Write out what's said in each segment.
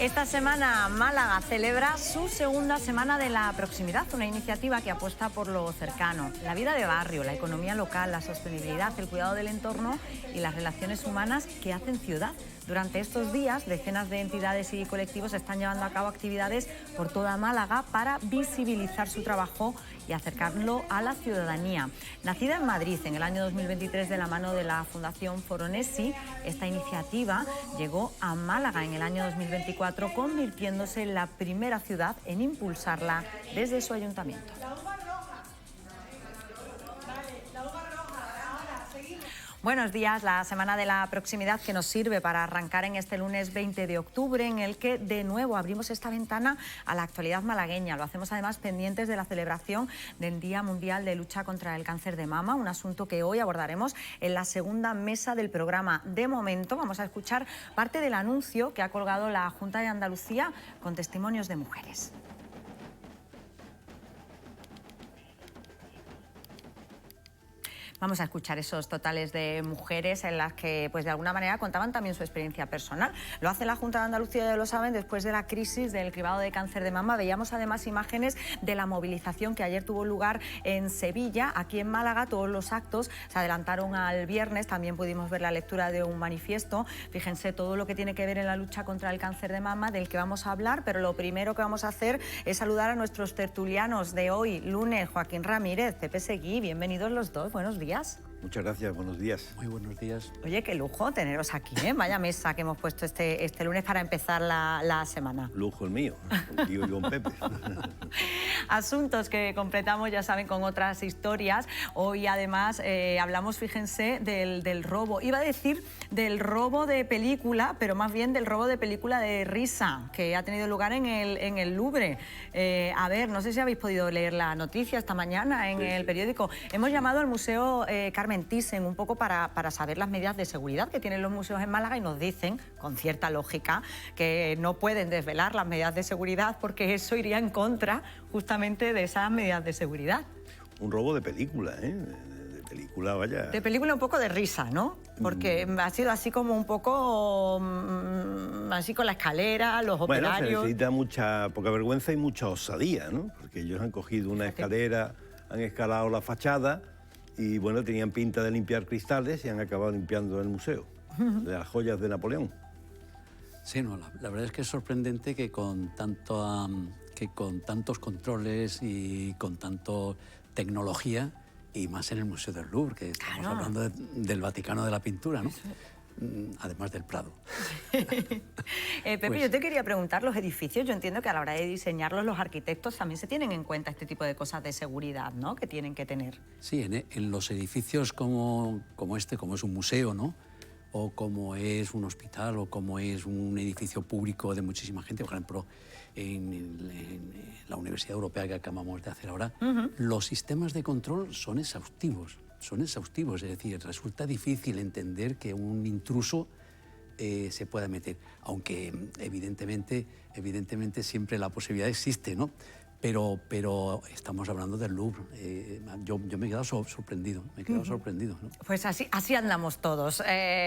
Esta semana Málaga celebra su segunda semana de la proximidad, una iniciativa que apuesta por lo cercano, la vida de barrio, la economía local, la sostenibilidad, el cuidado del entorno y las relaciones humanas que hacen ciudad. Durante estos días, decenas de entidades y colectivos están llevando a cabo actividades por toda Málaga para visibilizar su trabajo y acercarlo a la ciudadanía. Nacida en Madrid en el año 2023 de la mano de la Fundación Foronesi, esta iniciativa llegó a Málaga en el año 2024, convirtiéndose en la primera ciudad en impulsarla desde su ayuntamiento. Buenos días, la semana de la proximidad que nos sirve para arrancar en este lunes 20 de octubre, en el que de nuevo abrimos esta ventana a la actualidad malagueña. Lo hacemos además pendientes de la celebración del Día Mundial de Lucha contra el Cáncer de Mama, un asunto que hoy abordaremos en la segunda mesa del programa. De momento vamos a escuchar parte del anuncio que ha colgado la Junta de Andalucía con testimonios de mujeres. Vamos a escuchar esos totales de mujeres en las que, pues de alguna manera, contaban también su experiencia personal. Lo hace la Junta de Andalucía, ya lo saben, después de la crisis del cribado de cáncer de mama. Veíamos además imágenes de la movilización que ayer tuvo lugar en Sevilla. Aquí en Málaga todos los actos se adelantaron al viernes. También pudimos ver la lectura de un manifiesto. Fíjense todo lo que tiene que ver en la lucha contra el cáncer de mama, del que vamos a hablar, pero lo primero que vamos a hacer es saludar a nuestros tertulianos de hoy, lunes. Joaquín Ramírez, Pepe Seguí, bienvenidos los dos, buenos días. Muchas gracias, buenos días. Muy buenos días. Oye, qué lujo teneros aquí, ¿eh? Vaya mesa que hemos puesto este lunes para empezar la semana. Lujo el mío, contigo y con Pepe. Asuntos que completamos, ya saben, con otras historias. Hoy además hablamos, fíjense, del robo. Iba a decir del robo de película, pero más bien del robo de película de risa, que ha tenido lugar en el Louvre. A ver, no sé si habéis podido leer la noticia esta mañana en el periódico. Hemos llamado al Museo Carmen Thyssen un poco para saber las medidas de seguridad que tienen los museos en Málaga y nos dicen, con cierta lógica, que no pueden desvelar las medidas de seguridad porque eso iría en contra justamente de esas medidas de seguridad. Un robo de película, ¿eh? De película, vaya. De película un poco de risa, ¿no? Porque ha sido así como un poco así con la escalera, los operarios. Bueno, se necesita mucha poca vergüenza y mucha osadía, ¿no? Porque ellos han cogido una escalera, han escalado la fachada y, bueno, tenían pinta de limpiar cristales y han acabado limpiando el museo de las joyas de Napoleón. Sí, no, la verdad es que es sorprendente que con tantos controles y con tanto tecnología, y más en el Museo del Louvre, que estamos hablando del Vaticano de la pintura, ¿no? Además del Prado. Pepe, pues, yo te quería preguntar, los edificios, yo entiendo que a la hora de diseñarlos los arquitectos también se tienen en cuenta este tipo de cosas de seguridad, ¿no?, que tienen que tener. Sí, en los edificios como es un museo, ¿no?, o como es un hospital, o como es un edificio público de muchísima gente, por ejemplo, en la Universidad Europea que acabamos de hacer ahora, los sistemas de control son exhaustivos, es decir, resulta difícil entender que un intruso se pueda meter, aunque evidentemente siempre la posibilidad existe, ¿no? Pero estamos hablando del Louvre. Yo me he quedado sorprendido, ¿no? Pues así andamos todos,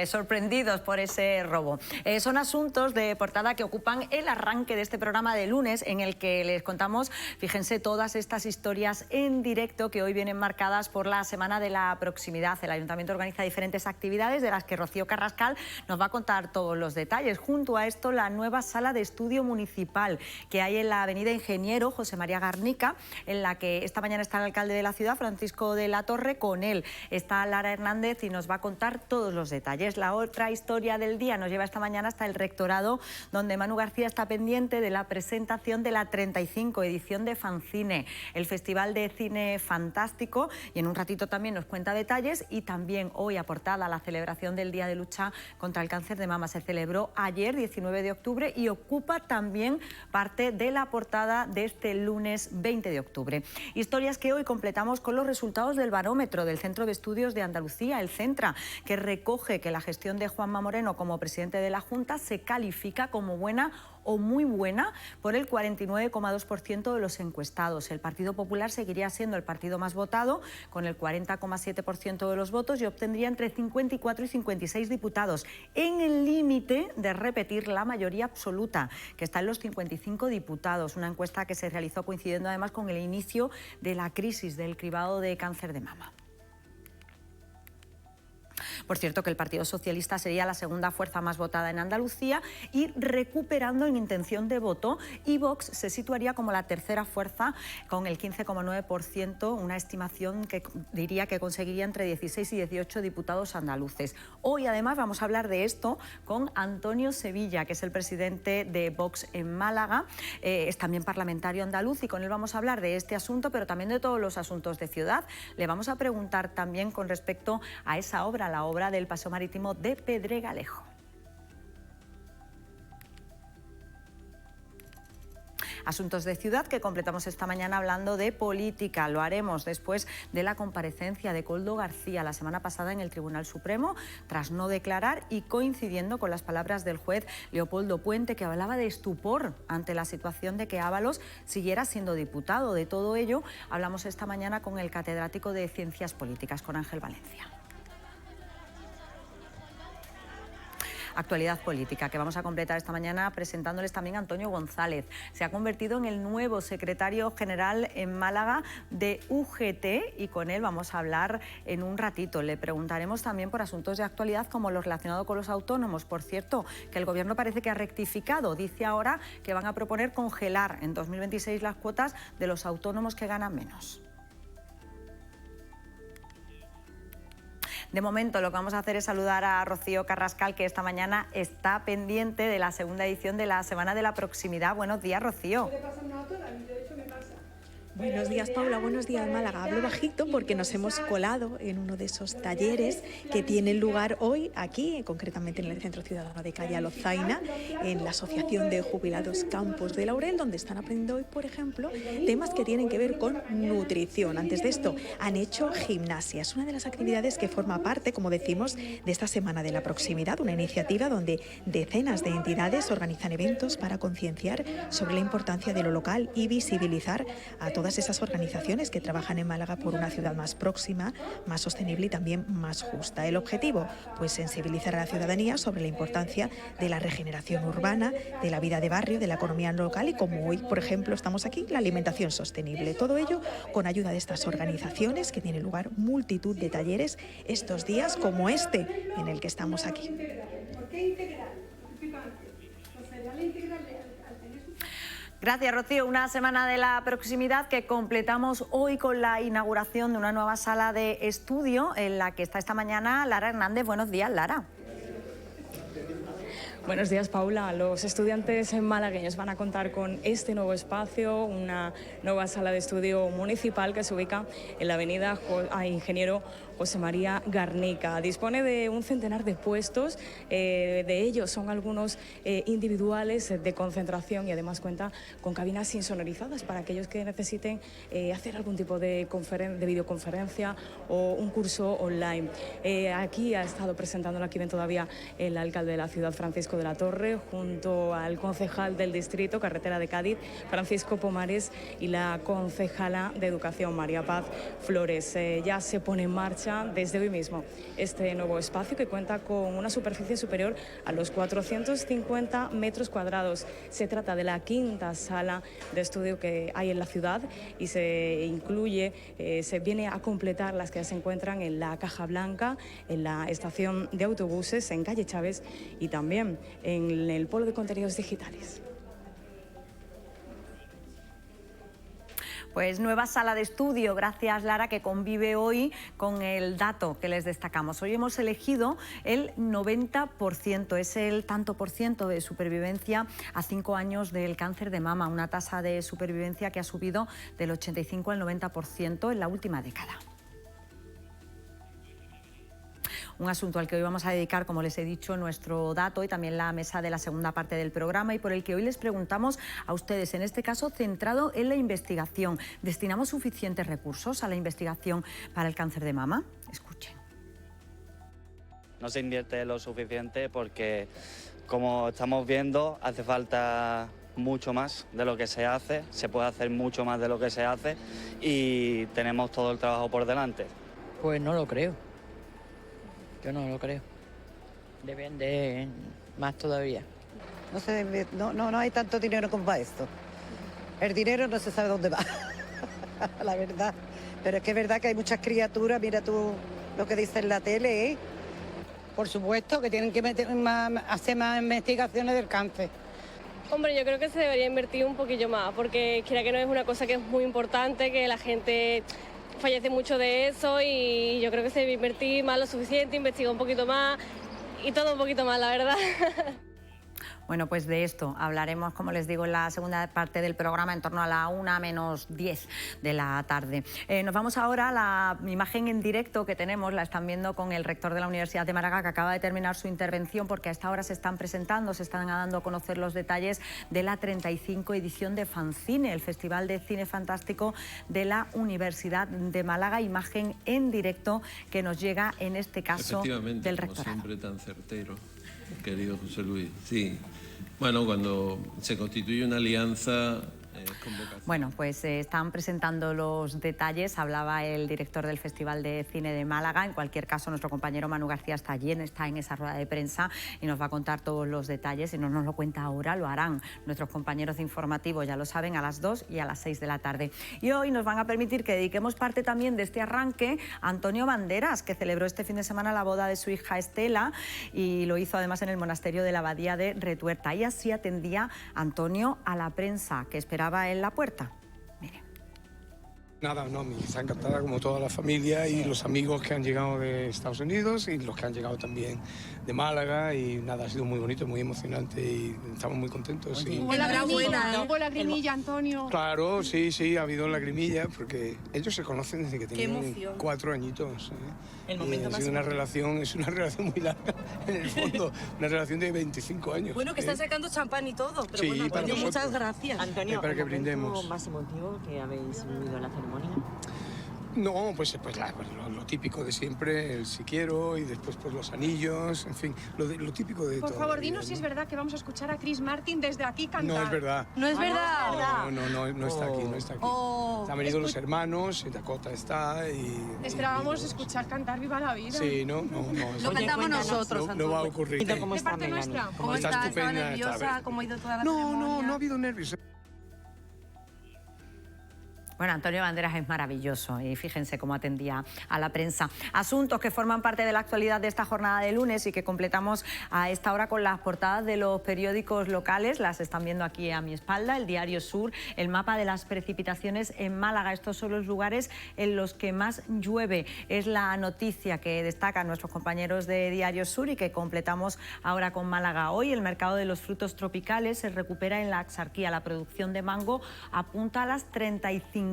sorprendidos por ese robo. Son asuntos de portada que ocupan el arranque de este programa de lunes, en el que les contamos, fíjense, todas estas historias en directo que hoy vienen marcadas por la Semana de la Proximidad. El Ayuntamiento organiza diferentes actividades de las que Rocío Carrascal nos va a contar todos los detalles. Junto a esto, la nueva sala de estudio municipal que hay en la avenida Ingeniero José María Garnica, en la que esta mañana está el alcalde de la ciudad, Francisco de la Torre. Con él está Lara Hernández y nos va a contar todos los detalles. La otra historia del día nos lleva esta mañana hasta el Rectorado, donde Manu García está pendiente de la presentación de la 35 edición de Fancine, el Festival de Cine Fantástico, y en un ratito también nos cuenta detalles. Y también hoy aportada la celebración del Día de Lucha contra el Cáncer de Mama. Se celebró ayer, 19 de octubre, y ocupa también parte de la portada de este lunes 20 de octubre. Historias que hoy completamos con los resultados del barómetro del Centro de Estudios de Andalucía, el Centra, que recoge que la gestión de Juanma Moreno como presidente de la Junta se califica como buena o muy buena por el 49,2% de los encuestados. El Partido Popular seguiría siendo el partido más votado, con el 40,7% de los votos, y obtendría entre 54 y 56 diputados, en el límite de repetir la mayoría absoluta, que está en los 55 diputados. Una encuesta que se realizó coincidiendo además con el inicio de la crisis del cribado de cáncer de mama. Por cierto, que el Partido Socialista sería la segunda fuerza más votada en Andalucía y recuperando en intención de voto, y Vox se situaría como la tercera fuerza con el 15,9%, una estimación que diría que conseguiría entre 16 y 18 diputados andaluces. Hoy además vamos a hablar de esto con Antonio Sevilla, que es el presidente de Vox en Málaga, es también parlamentario andaluz, y con él vamos a hablar de este asunto, pero también de todos los asuntos de ciudad. Le vamos a preguntar también con respecto a esa obra, la obra del Paseo Marítimo de Pedregalejo. Asuntos de ciudad que completamos esta mañana hablando de política. Lo haremos después de la comparecencia de Koldo García la semana pasada en el Tribunal Supremo, tras no declarar y coincidiendo con las palabras del juez Leopoldo Puente, que hablaba de estupor ante la situación de que Ábalos siguiera siendo diputado. De todo ello hablamos esta mañana con el catedrático de Ciencias Políticas, con Ángel Valencia. Actualidad política, que vamos a completar esta mañana presentándoles también a Antonio González. Se ha convertido en el nuevo secretario general en Málaga de UGT y con él vamos a hablar en un ratito. Le preguntaremos también por asuntos de actualidad como lo relacionado con los autónomos. Por cierto, que el Gobierno parece que ha rectificado. Dice ahora que van a proponer congelar en 2026 las cuotas de los autónomos que ganan menos. De momento lo que vamos a hacer es saludar a Rocío Carrascal, que esta mañana está pendiente de la segunda edición de la Semana de la Proximidad. Buenos días, Rocío. Buenos días, Paula. Buenos días, Málaga. Hablo bajito porque nos hemos colado en uno de esos talleres que tienen lugar hoy aquí, concretamente en el Centro Ciudadano de Calle Lozaina, en la Asociación de Jubilados Campos de Laurel, donde están aprendiendo hoy, por ejemplo, temas que tienen que ver con nutrición. Antes de esto, han hecho gimnasia. Es una de las actividades que forma parte, como decimos, de esta Semana de la Proximidad, una iniciativa donde decenas de entidades organizan eventos para concienciar sobre la importancia de lo local y visibilizar a todas esas organizaciones que trabajan en Málaga por una ciudad más próxima, más sostenible y también más justa. El objetivo, pues sensibilizar a la ciudadanía sobre la importancia de la regeneración urbana, de la vida de barrio, de la economía local y, como hoy, por ejemplo, estamos aquí, la alimentación sostenible. Todo ello con ayuda de estas organizaciones, que tiene lugar multitud de talleres estos días como este en el que estamos aquí. Gracias, Rocío. Una semana de la proximidad que completamos hoy con la inauguración de una nueva sala de estudio en la que está esta mañana Lara Hernández. Buenos días, Lara. Buenos días, Paula. Los estudiantes malagueños van a contar con este nuevo espacio, una nueva sala de estudio municipal que se ubica en la avenida Ingeniero José María Garnica. Dispone de un centenar de puestos, de ellos son algunos individuales de concentración y además cuenta con cabinas insonorizadas para aquellos que necesiten hacer algún tipo de videoconferencia o un curso online. Aquí ha estado presentándolo, aquí ven todavía el alcalde de la ciudad, Francisco de la Torre, junto al concejal del distrito, Carretera de Cádiz, Francisco Pomares, y la concejala de Educación, María Paz Flores. Ya se pone en marcha desde hoy mismo este nuevo espacio que cuenta con una superficie superior a los 450 metros cuadrados. Se trata de la quinta sala de estudio que hay en la ciudad y se incluye, se viene a completar las que ya se encuentran en la Caja Blanca, en la estación de autobuses, en calle Chávez y también en el polo de contenidos digitales. Pues nueva sala de estudio, gracias Lara, que convive hoy con el dato que les destacamos. Hoy hemos elegido el 90%, es el tanto por ciento de supervivencia a 5 años del cáncer de mama, una tasa de supervivencia que ha subido del 85 al 90% en la última década. Un asunto al que hoy vamos a dedicar, como les he dicho, nuestro dato y también la mesa de la segunda parte del programa, y por el que hoy les preguntamos a ustedes, en este caso centrado en la investigación. ¿Destinamos suficientes recursos a la investigación para el cáncer de mama? Escuchen. No se invierte lo suficiente porque como estamos viendo, hace falta mucho más de lo que se hace, se puede hacer mucho más de lo que se hace y tenemos todo el trabajo por delante. Pues no lo creo. Yo no lo creo. Deben de más todavía. No sé, no hay tanto dinero como para esto. El dinero no se sabe dónde va, la verdad. Pero es que es verdad que hay muchas criaturas, mira tú lo que dice en la tele, ¿eh? Por supuesto que tienen que hacer más investigaciones del cáncer. Hombre, yo creo que se debería invertir un poquillo más, porque quiera que no es una cosa que es muy importante, que la gente fallece mucho de eso y yo creo que se debe invertir más lo suficiente, investigar un poquito más y todo un poquito más, la verdad. Bueno, pues de esto hablaremos, como les digo, en la segunda parte del programa, en torno a la 1:10 de la tarde. Nos vamos ahora a la imagen en directo que tenemos, la están viendo con el rector de la Universidad de Málaga, que acaba de terminar su intervención, porque a esta hora se están presentando, se están dando a conocer los detalles de la 35 edición de Fancine, el Festival de Cine Fantástico de la Universidad de Málaga. Imagen en directo que nos llega, en este caso, del rectorado. Como siempre, tan certero, querido José Luis. Sí. Bueno, cuando se constituye una alianza... Bueno, pues están presentando los detalles. Hablaba el director del Festival de Cine de Málaga. En cualquier caso, nuestro compañero Manu García está allí, está en esa rueda de prensa y nos va a contar todos los detalles. Si no nos lo cuenta ahora, lo harán nuestros compañeros de informativo, ya lo saben, a las 2 y a las 6 de la tarde. Y hoy nos van a permitir que dediquemos parte también de este arranque a Antonio Banderas, que celebró este fin de semana la boda de su hija Estela y lo hizo además en el monasterio de la Abadía de Retuerta. Y así atendía Antonio a la prensa que esperaba en la puerta. Mire. Nada, no, mi hija encantada, como toda la familia y los amigos que han llegado de Estados Unidos y los que han llegado también de Málaga, y nada, ha sido muy bonito, muy emocionante y estamos muy contentos. Hubo lagrimilla, Antonio. Claro, sí, ha habido lagrimilla porque ellos se conocen desde que tenían 4 añitos. El momento ha sido una relación, es una relación muy larga, en el fondo, una relación de 25 años. Bueno, que están sacando champán y todo, pero sí, bueno, Antonio, muchas gracias. Antonio, para que brindemos. ¿Más emotivo que habéis vivido en la ceremonia? No, pues lo típico de siempre, el si quiero y después pues los anillos, en fin, lo típico de todo. Por favor, dinos si es verdad que vamos a escuchar a Chris Martin desde aquí cantar. No es verdad. No es verdad. No está aquí, no está aquí. Han venido los hermanos, y Dakota está y... Esperábamos escuchar cantar Viva la Vida. Sí, no. Lo cantamos nosotros, no va a ocurrir. ¿Cómo está Melanie? ¿Cómo está? ¿Estaba nerviosa? ¿Cómo ha ido toda la ceremonia? No ha habido nervios. Bueno, Antonio Banderas es maravilloso y fíjense cómo atendía a la prensa. Asuntos que forman parte de la actualidad de esta jornada de lunes y que completamos a esta hora con las portadas de los periódicos locales. Las están viendo aquí a mi espalda, el Diario Sur, el mapa de las precipitaciones en Málaga. Estos son los lugares en los que más llueve. Es la noticia que destacan nuestros compañeros de Diario Sur y que completamos ahora con Málaga Hoy. El mercado de los frutos tropicales se recupera en la Axarquía. La producción de mango apunta a las 35.000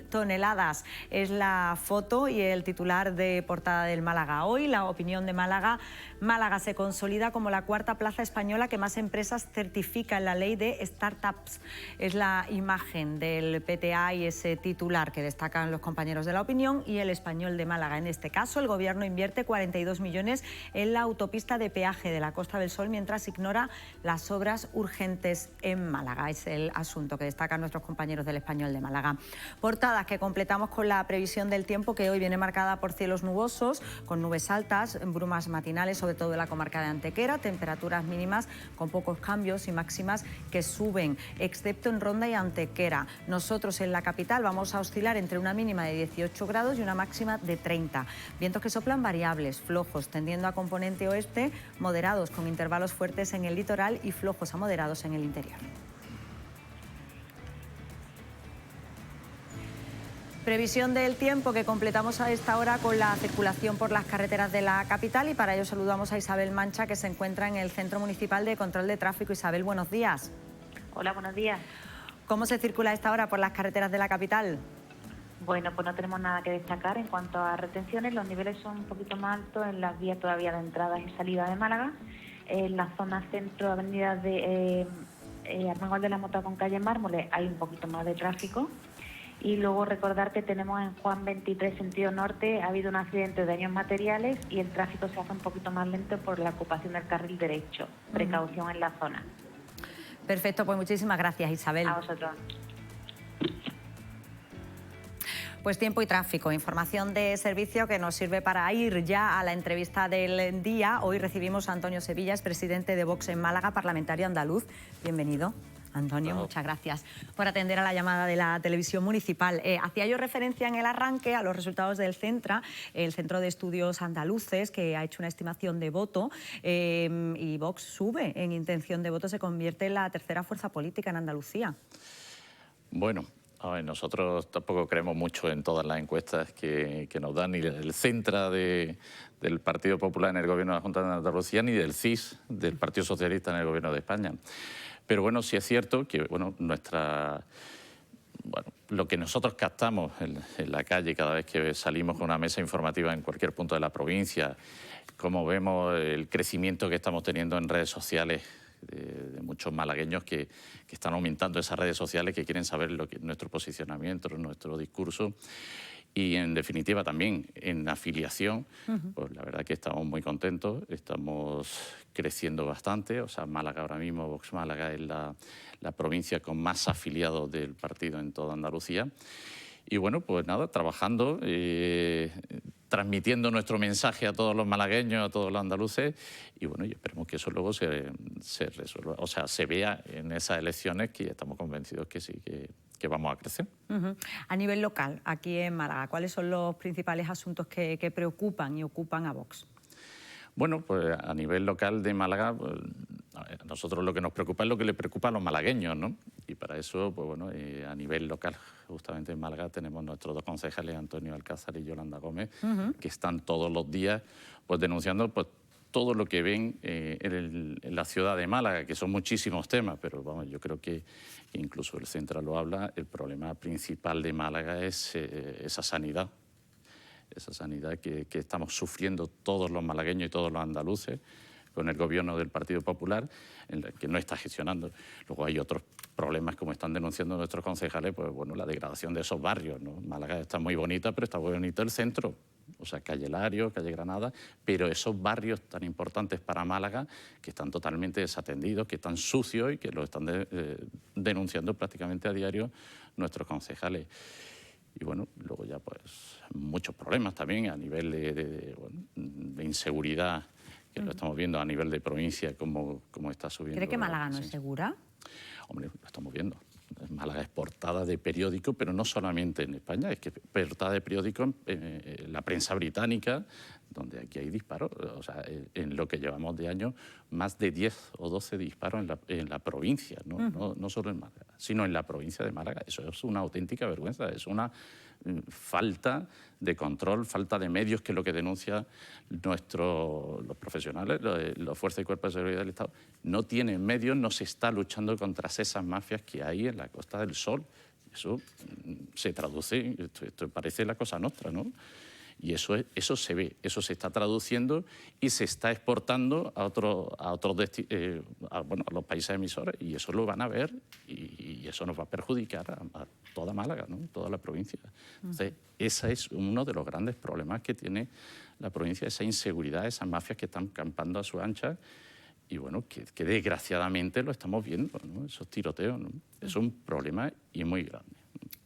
toneladas. Es la foto y el titular de portada del Málaga Hoy. La opinión de Málaga. Málaga se consolida como la cuarta plaza española que más empresas certifica en la ley de startups. Es la imagen del PTA y ese titular que destacan los compañeros de la opinión y el Español de Málaga. En este caso, el Gobierno invierte 42 millones en la autopista de peaje de la Costa del Sol mientras ignora las obras urgentes en Málaga. Es el asunto que destacan nuestros compañeros del Español de Málaga. Portadas que completamos con la previsión del tiempo, que hoy viene marcada por cielos nubosos, con nubes altas, brumas matinales, sobre todo en la comarca de Antequera, temperaturas mínimas con pocos cambios y máximas que suben, excepto en Ronda y Antequera. Nosotros en la capital vamos a oscilar entre una mínima de 18 grados y una máxima de 30. Vientos que soplan variables, flojos, tendiendo a componente oeste, moderados con intervalos fuertes en el litoral y flojos a moderados en el interior. Previsión del tiempo que completamos a esta hora con la circulación por las carreteras de la capital y para ello saludamos a Isabel Mancha, que se encuentra en el Centro Municipal de Control de Tráfico. Isabel, buenos días. Hola, buenos días. ¿Cómo se circula a esta hora por las carreteras de la capital? Bueno, pues no tenemos nada que destacar en cuanto a retenciones. Los niveles son un poquito más altos en las vías todavía de entradas y salidas de Málaga. En la zona centro, avenida de Armengol de la Mota con calle Mármoles, hay un poquito más de tráfico. Y luego recordar que tenemos en Juan 23 sentido norte, ha habido un accidente de daños materiales y el tráfico se hace un poquito más lento por la ocupación del carril derecho. Precaución en la zona. Perfecto, pues muchísimas gracias, Isabel. A vosotros. Pues tiempo y tráfico, información de servicio que nos sirve para ir ya a la entrevista del día. Hoy recibimos a Antonio Sevillas, presidente de Vox en Málaga, parlamentario andaluz. Bienvenido. Antonio, muchas gracias por atender a la llamada de la televisión municipal. Hacía yo referencia en el arranque a los resultados del CENTRA, el Centro de Estudios Andaluces, que ha hecho una estimación de voto y Vox sube en intención de voto, se convierte en la tercera fuerza política en Andalucía. Bueno, a ver, nosotros tampoco creemos mucho en todas las encuestas que nos dan, ni el CENTRA del Partido Popular en el Gobierno de la Junta de Andalucía, ni del CIS, del Partido Socialista en el Gobierno de España. Pero bueno, sí es cierto que lo que nosotros captamos en la calle cada vez que salimos con una mesa informativa en cualquier punto de la provincia, como vemos el crecimiento que estamos teniendo en redes sociales de muchos malagueños que están aumentando esas redes sociales, que quieren saber nuestro posicionamiento, nuestro discurso. Y en definitiva también en afiliación, pues la verdad que estamos muy contentos, estamos creciendo bastante. O sea, Málaga ahora mismo, Vox Málaga es la provincia con más afiliados del partido en toda Andalucía. Y bueno, pues nada, trabajando, transmitiendo nuestro mensaje a todos los malagueños, a todos los andaluces, y bueno, y esperemos que eso luego se resuelva, o sea, se vea en esas elecciones, que estamos convencidos que sí, que vamos a crecer. A nivel local, aquí en Málaga, ¿cuáles son los principales asuntos que preocupan y ocupan a Vox? Bueno, pues a nivel local de Málaga, pues, a nosotros lo que nos preocupa es lo que le preocupa a los malagueños, ¿no? Y para eso, pues bueno, a nivel local, justamente en Málaga tenemos nuestros dos concejales, Antonio Alcázar y Yolanda Gómez, que están todos los días pues denunciando pues todo lo que ven en la ciudad de Málaga, que son muchísimos temas, pero vamos, yo creo que incluso el Centro lo habla, el problema principal de Málaga es esa sanidad que estamos sufriendo todos los malagueños y todos los andaluces con el gobierno del Partido Popular, que no está gestionando. Luego hay otros problemas, como están denunciando nuestros concejales, pues bueno, la degradación de esos barrios, ¿no? Málaga está muy bonita, pero está muy bonito el centro, o sea, calle Lario, calle Granada, pero esos barrios tan importantes para Málaga, que están totalmente desatendidos, que están sucios y que lo están denunciando prácticamente a diario nuestros concejales. Y bueno, luego ya pues muchos problemas también a nivel de inseguridad, que lo estamos viendo a nivel de provincia, cómo está subiendo. ¿Cree que Málaga no es segura? Hombre, lo estamos viendo. Málaga es portada de periódico, pero no solamente en España, es que portada de periódico en la prensa británica, donde aquí hay disparos. O sea, en lo que llevamos de año, más de 10 o 12 disparos en la provincia, no solo en Málaga, sino en la provincia de Málaga. Eso es una auténtica vergüenza, es una falta de control, falta de medios, que es lo que denuncian los profesionales, las fuerzas y cuerpos de seguridad del Estado. No tienen medios, no se está luchando contra esas mafias que hay en la Costa del Sol. Eso se traduce, esto parece la cosa nostra, ¿no? Y eso se ve, eso se está traduciendo y se está exportando a los países emisores, y eso lo van a ver y eso nos va a perjudicar a toda Málaga, ¿no? Toda la provincia. Entonces, ese es uno de los grandes problemas que tiene la provincia, esa inseguridad, esas mafias que están campando a su ancha y bueno, que desgraciadamente lo estamos viendo, ¿no? Esos tiroteos, ¿no? Es un problema y muy grande.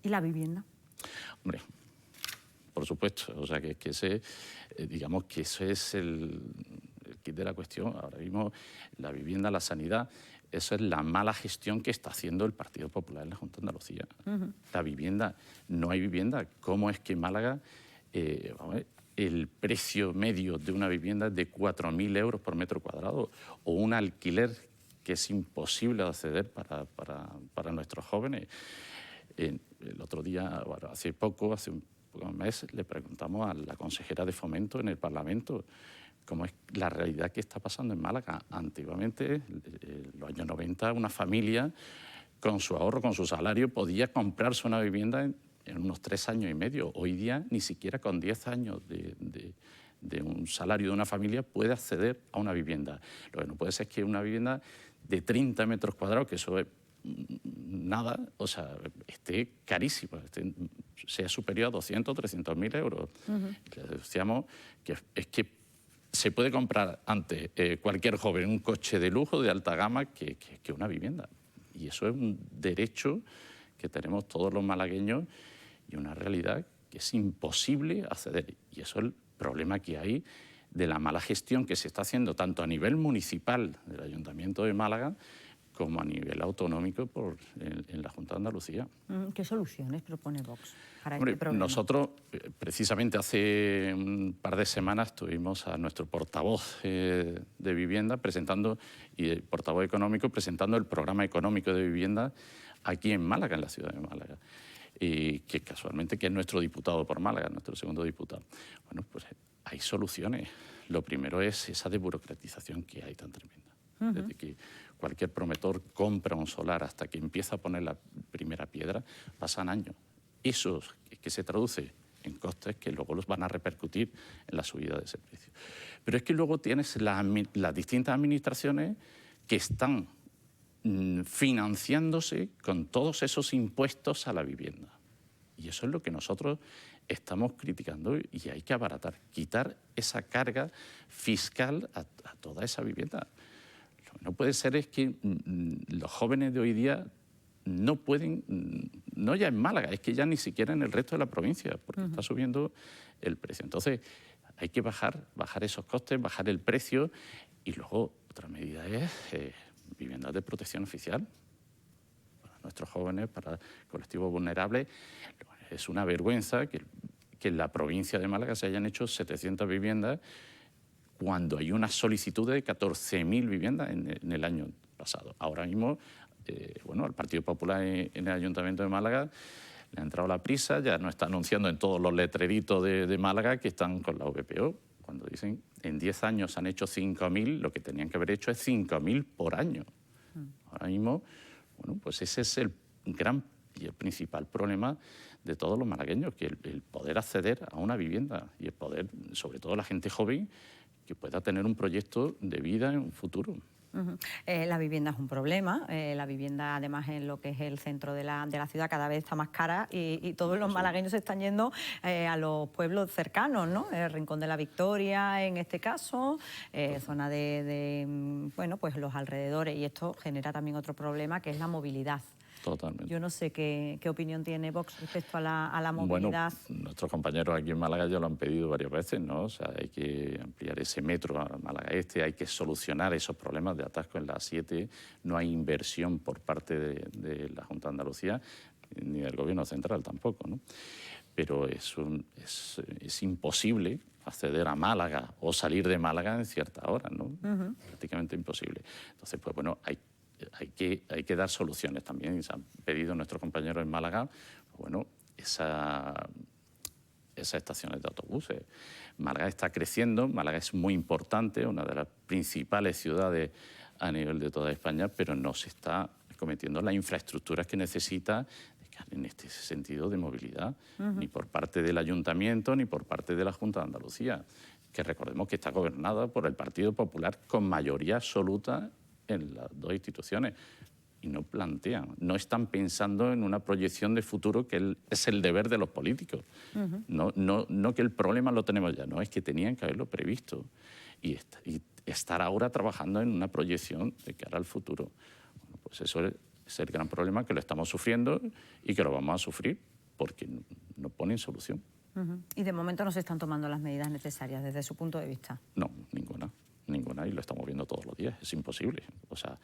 ¿Y la vivienda? Hombre, por supuesto, o sea que digamos que eso es el kit de la cuestión. Ahora mismo la vivienda, la sanidad, eso es la mala gestión que está haciendo el Partido Popular en la Junta de Andalucía. La vivienda, no hay vivienda. ¿Cómo es que en Málaga el precio medio de una vivienda es de 4.000 euros por metro cuadrado, o un alquiler que es imposible de acceder para nuestros jóvenes? El otro día, bueno, hace un mes, le preguntamos a la consejera de Fomento en el Parlamento cómo es la realidad que está pasando en Málaga. Antiguamente, en los años 90, una familia con su ahorro, con su salario, podía comprarse una vivienda en unos 3 años y medio. Hoy día, ni siquiera con 10 años de un salario de una familia puede acceder a una vivienda. Lo que no puede ser es que una vivienda de 30 metros cuadrados, que eso es nada, o sea, esté carísimo, sea superior a 200 o 300.000 euros. Le decíamos que es que se puede comprar ante cualquier joven un coche de lujo de alta gama que una vivienda. Y eso es un derecho que tenemos todos los malagueños y una realidad que es imposible acceder. Y eso es el problema que hay de la mala gestión que se está haciendo tanto a nivel municipal del Ayuntamiento de Málaga como a nivel autonómico en la Junta de Andalucía. ¿Qué soluciones propone Vox para Hombre, este problema? nosotros, precisamente hace un par de semanas, tuvimos a nuestro portavoz de vivienda presentando, y el portavoz económico presentando el programa económico de vivienda aquí en Málaga, en la ciudad de Málaga. Y que casualmente que es nuestro diputado por Málaga, nuestro segundo diputado. Bueno, pues hay soluciones. Lo primero es esa desburocratización que hay tan tremenda. Desde que cualquier promotor compra un solar hasta que empieza a poner la primera piedra, pasan años. Eso que se traduce en costes que luego los van a repercutir en la subida de ese precio. Pero es que luego tienes las distintas administraciones que están financiándose con todos esos impuestos a la vivienda. Y eso es lo que nosotros estamos criticando y hay que abaratar, quitar esa carga fiscal a toda esa vivienda. Lo que no puede ser es que los jóvenes de hoy día no pueden, no ya en Málaga, es que ya ni siquiera en el resto de la provincia, porque está subiendo el precio. Entonces hay que bajar esos costes, bajar el precio y luego otra medida es viviendas de protección oficial para nuestros jóvenes, para colectivos vulnerables. Es una vergüenza que en la provincia de Málaga se hayan hecho 700 viviendas cuando hay una solicitud de 14.000 viviendas en el año pasado. Ahora mismo, al Partido Popular en el Ayuntamiento de Málaga le ha entrado la prisa, ya nos está anunciando en todos los letreritos de Málaga que están con la VPO. Cuando dicen en 10 años han hecho 5.000, lo que tenían que haber hecho es 5.000 por año. Ahora mismo, pues ese es el gran y el principal problema de todos los malagueños, que el poder acceder a una vivienda y el poder, sobre todo la gente joven, que pueda tener un proyecto de vida en un futuro. La vivienda es un problema, la vivienda además en lo que es el centro de la ciudad cada vez está más cara y todos los malagueños se están yendo a los pueblos cercanos, ¿no? El Rincón de la Victoria en este caso, zona de pues los alrededores, y esto genera también otro problema que es la movilidad. Totalmente. Yo no sé qué opinión tiene Vox respecto a la movilidad. Bueno, nuestros compañeros aquí en Málaga ya lo han pedido varias veces, ¿no? O sea, hay que ampliar ese metro a Málaga Este, hay que solucionar esos problemas de atasco en la A7. No hay inversión por parte de la Junta de Andalucía, ni del Gobierno central tampoco, ¿no? Pero es imposible acceder a Málaga o salir de Málaga en cierta hora, ¿no? Prácticamente imposible. Entonces, pues bueno, hay que dar soluciones también. Se han pedido nuestros compañeros en Málaga, esas estaciones de autobuses. Málaga está creciendo, Málaga es muy importante, una de las principales ciudades a nivel de toda España, pero no se está cometiendo las infraestructuras que necesita en este sentido de movilidad, ni por parte del Ayuntamiento ni por parte de la Junta de Andalucía, que recordemos que está gobernada por el Partido Popular con mayoría absoluta en las dos instituciones, y no plantean, no están pensando en una proyección de futuro que es el deber de los políticos. No que el problema lo tenemos ya, no, es que tenían que haberlo previsto y estar ahora trabajando en una proyección de cara al futuro. Bueno, pues eso es el gran problema, que lo estamos sufriendo y que lo vamos a sufrir porque no ponen solución. Y de momento no se están tomando las medidas necesarias desde su punto de vista. No, ninguna, y lo estamos viendo todos los días. Es imposible, o sea,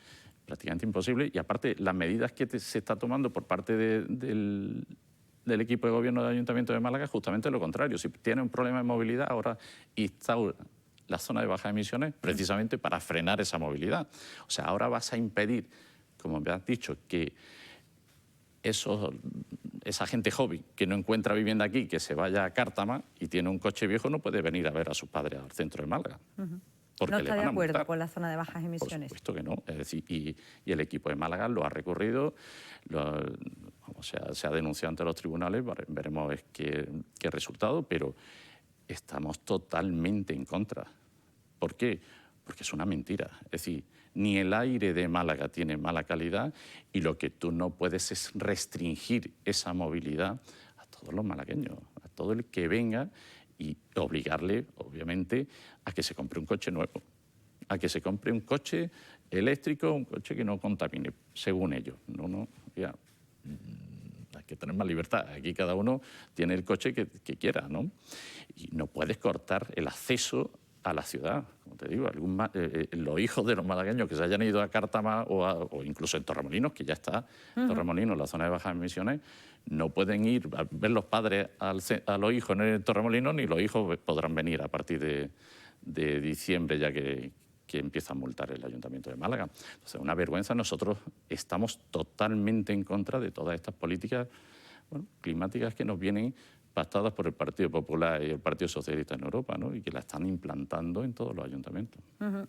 prácticamente imposible. Y aparte, las medidas que se está tomando por parte del equipo de gobierno del Ayuntamiento de Málaga, justamente lo contrario. Si tiene un problema de movilidad, ahora instaura la zona de bajas emisiones precisamente para frenar esa movilidad. O sea, ahora vas a impedir, como me has dicho, que esa gente joven que no encuentra vivienda aquí, que se vaya a Cártama y tiene un coche viejo, no puede venir a ver a sus padres al centro de Málaga. ¿No está de acuerdo con la zona de bajas emisiones? Por supuesto que no. Es decir, y el equipo de Málaga lo ha recurrido, se ha denunciado ante los tribunales, veremos qué resultado, pero estamos totalmente en contra. ¿Por qué? Porque es una mentira. Es decir, ni el aire de Málaga tiene mala calidad, y lo que tú no puedes es restringir esa movilidad a todos los malagueños, a todo el que venga, y obligarle, obviamente, a que se compre un coche nuevo, a que se compre un coche eléctrico, un coche que no contamine, según ellos. Ya, hay que tener más libertad. Aquí cada uno tiene el coche que quiera, ¿no? Y no puedes cortar el acceso a la ciudad. Como te digo, los hijos de los malagueños que se hayan ido a Cártama o incluso en Torremolinos, que ya está Torremolinos, la zona de bajas emisiones, no pueden ir a ver los padres a los hijos en el Torremolinos, ni los hijos podrán venir a partir de diciembre, ya que empieza a multar el Ayuntamiento de Málaga. Entonces, una vergüenza. Nosotros estamos totalmente en contra de todas estas políticas climáticas que nos vienen pactadas por el Partido Popular y el Partido Socialista en Europa, ¿no? Y que la están implantando en todos los ayuntamientos.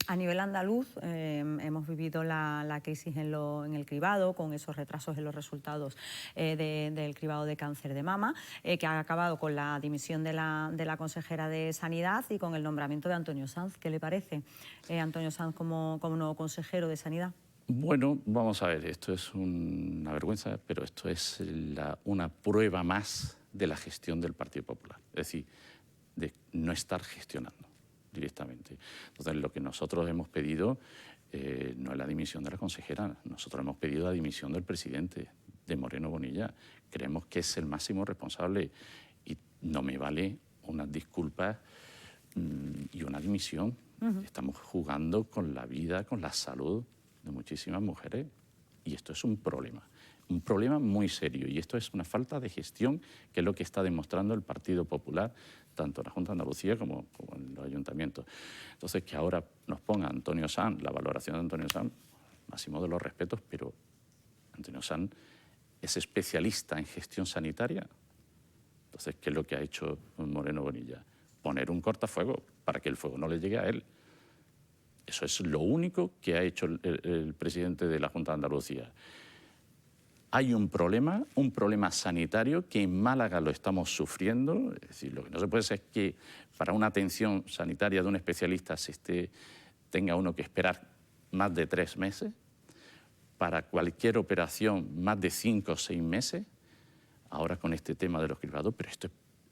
A nivel andaluz, hemos vivido la crisis en el cribado, con esos retrasos en los resultados del cribado de cáncer de mama, que ha acabado con la dimisión de la consejera de Sanidad y con el nombramiento de Antonio Sanz. ¿Qué le parece, Antonio Sanz, como nuevo consejero de Sanidad? Bueno, vamos a ver, esto es una vergüenza, pero esto es una prueba más de la gestión del Partido Popular, es decir, de no estar gestionando directamente. Entonces, lo que nosotros hemos pedido no es la dimisión de la consejera, nosotros hemos pedido la dimisión del presidente, de Moreno Bonilla. Creemos que es el máximo responsable y no me vale unas disculpas y una dimisión. Estamos jugando con la vida, con la salud de muchísimas mujeres, y esto es un problema muy serio, y esto es una falta de gestión, que es lo que está demostrando el Partido Popular, tanto en la Junta de Andalucía como en los ayuntamientos. Entonces, que ahora nos ponga Antonio Sanz, la valoración de Antonio Sanz, máximo de los respetos, pero Antonio Sanz es especialista en gestión sanitaria. Entonces, ¿qué es lo que ha hecho Moreno Bonilla? Poner un cortafuego para que el fuego no le llegue a él. Eso es lo único que ha hecho el presidente de la Junta de Andalucía. Hay un problema sanitario que en Málaga lo estamos sufriendo. Es decir, lo que no se puede ser es que para una atención sanitaria de un especialista tenga uno que esperar más de 3 meses, para cualquier operación más de 5 o 6 meses, ahora con este tema de los cribados, pero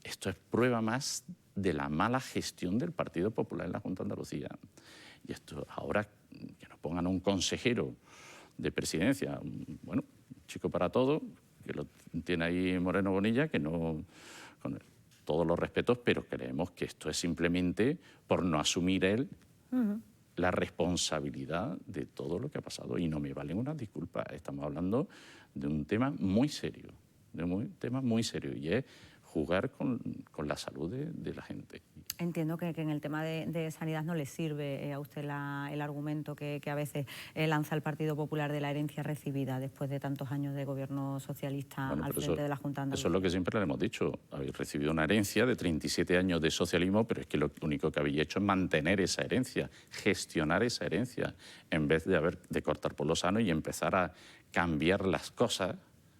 esto es prueba más de la mala gestión del Partido Popular en la Junta de Andalucía. Y esto ahora que nos pongan un consejero de presidencia, bueno, chico para todo, que lo tiene ahí Moreno Bonilla, que no, con todos los respetos, pero creemos que esto es simplemente por no asumir él la responsabilidad de todo lo que ha pasado. Y no me valen unas disculpas. Estamos hablando de un tema muy serio, y es jugar con la salud de la gente. Entiendo que en el tema de sanidad no le sirve a usted el argumento que a veces lanza el Partido Popular de la herencia recibida después de tantos años de gobierno socialista al frente de la Junta de Andalucía. Eso es lo que siempre le hemos dicho. Habéis recibido una herencia de 37 años de socialismo, pero es que lo único que habéis hecho es mantener esa herencia, gestionar esa herencia, en vez de cortar por lo sano y empezar a cambiar las cosas.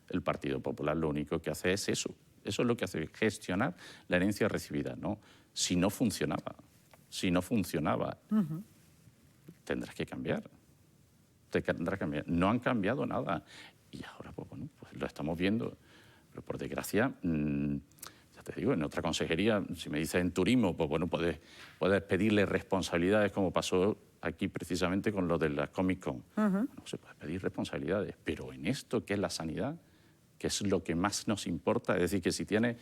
El Partido Popular lo único que hace es eso. Eso es lo que hace, gestionar la herencia recibida, ¿no? Si no funcionaba, tendrás que cambiar. No han cambiado nada. Y ahora, pues lo estamos viendo. Pero por desgracia, ya te digo, en otra consejería, si me dices en turismo, pues bueno, puedes pedirle responsabilidades, como pasó aquí precisamente con lo de la Comic Con. No se puede pedir responsabilidades, pero en esto, que es la sanidad, que es lo que más nos importa, es decir, que si tienes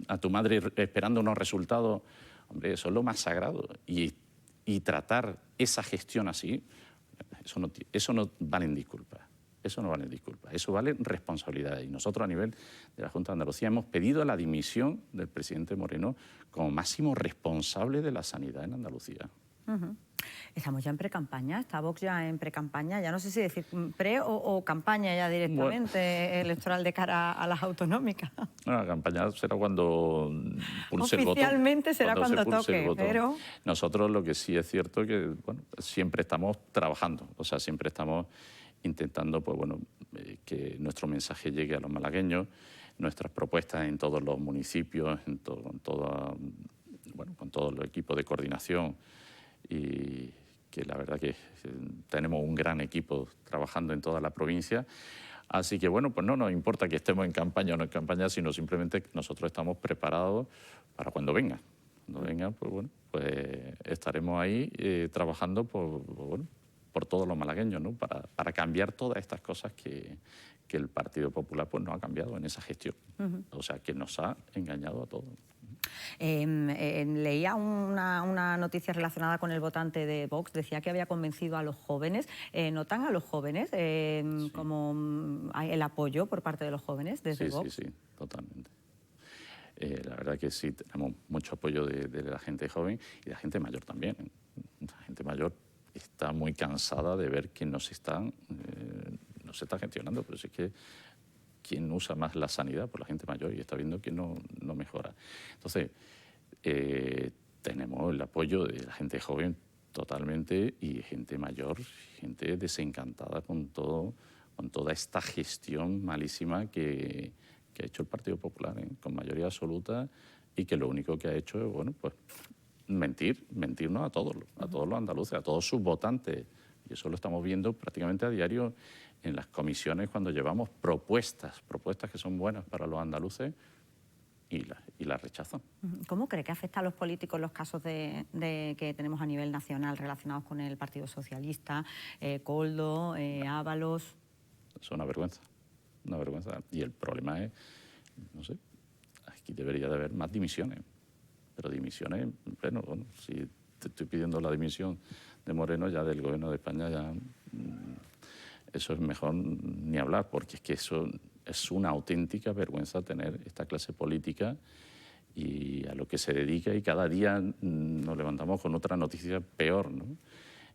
a tu madre esperando unos resultados, hombre, eso es lo más sagrado. Y tratar esa gestión así, eso no valen disculpas. Eso vale responsabilidad. Y nosotros, a nivel de la Junta de Andalucía, hemos pedido la dimisión del presidente Moreno como máximo responsable de la sanidad en Andalucía. Estamos ya en precampaña, está Vox ya en precampaña, ya no sé si decir pre o campaña ya directamente electoral de cara a las autonómicas. La campaña será cuando pulse el voto. Oficialmente será cuando toque, pero... Nosotros lo que sí es cierto es que siempre estamos trabajando, o sea, siempre estamos intentando que nuestro mensaje llegue a los malagueños, nuestras propuestas en todos los municipios, con todo el equipo de coordinación, y que la verdad que tenemos un gran equipo trabajando en toda la provincia. Así que bueno, pues no nos importa que estemos en campaña o no en campaña, sino simplemente que nosotros estamos preparados para cuando venga. Cuando venga, pues bueno, pues estaremos ahí trabajando por todos los malagueños, ¿no? Para cambiar todas estas cosas que el Partido Popular pues no ha cambiado en esa gestión. O sea, que nos ha engañado a todos. Leía una noticia relacionada con el votante de Vox, decía que había convencido a los jóvenes. ¿Notan a los jóvenes como el apoyo por parte de los jóvenes desde Vox? Sí, totalmente. La verdad que sí, tenemos mucho apoyo de la gente joven y de la gente mayor también. La gente mayor está muy cansada de ver que no se está gestionando, pero sí que ¿quién usa más la sanidad? Pues la gente mayor, y está viendo que no mejora. Entonces, tenemos el apoyo de la gente joven totalmente y gente mayor, gente desencantada con toda esta gestión malísima que ha hecho el Partido Popular, con mayoría absoluta, y que lo único que ha hecho es, bueno, pues mentirnos a todos los andaluces, a todos sus votantes. Y eso lo estamos viendo prácticamente a diario en las comisiones cuando llevamos propuestas que son buenas para los andaluces y las rechazan. ¿Cómo cree que afecta a los políticos los casos que tenemos a nivel nacional relacionados con el Partido Socialista, Koldo, Ábalos? Es una vergüenza. Y el problema es, no sé, aquí debería de haber más dimisiones. Pero dimisiones, bueno, si te estoy pidiendo la dimisión de Moreno, ya del Gobierno de España, ya eso es mejor ni hablar, porque es que eso es una auténtica vergüenza tener esta clase política y a lo que se dedica, y cada día nos levantamos con otra noticia peor, ¿no?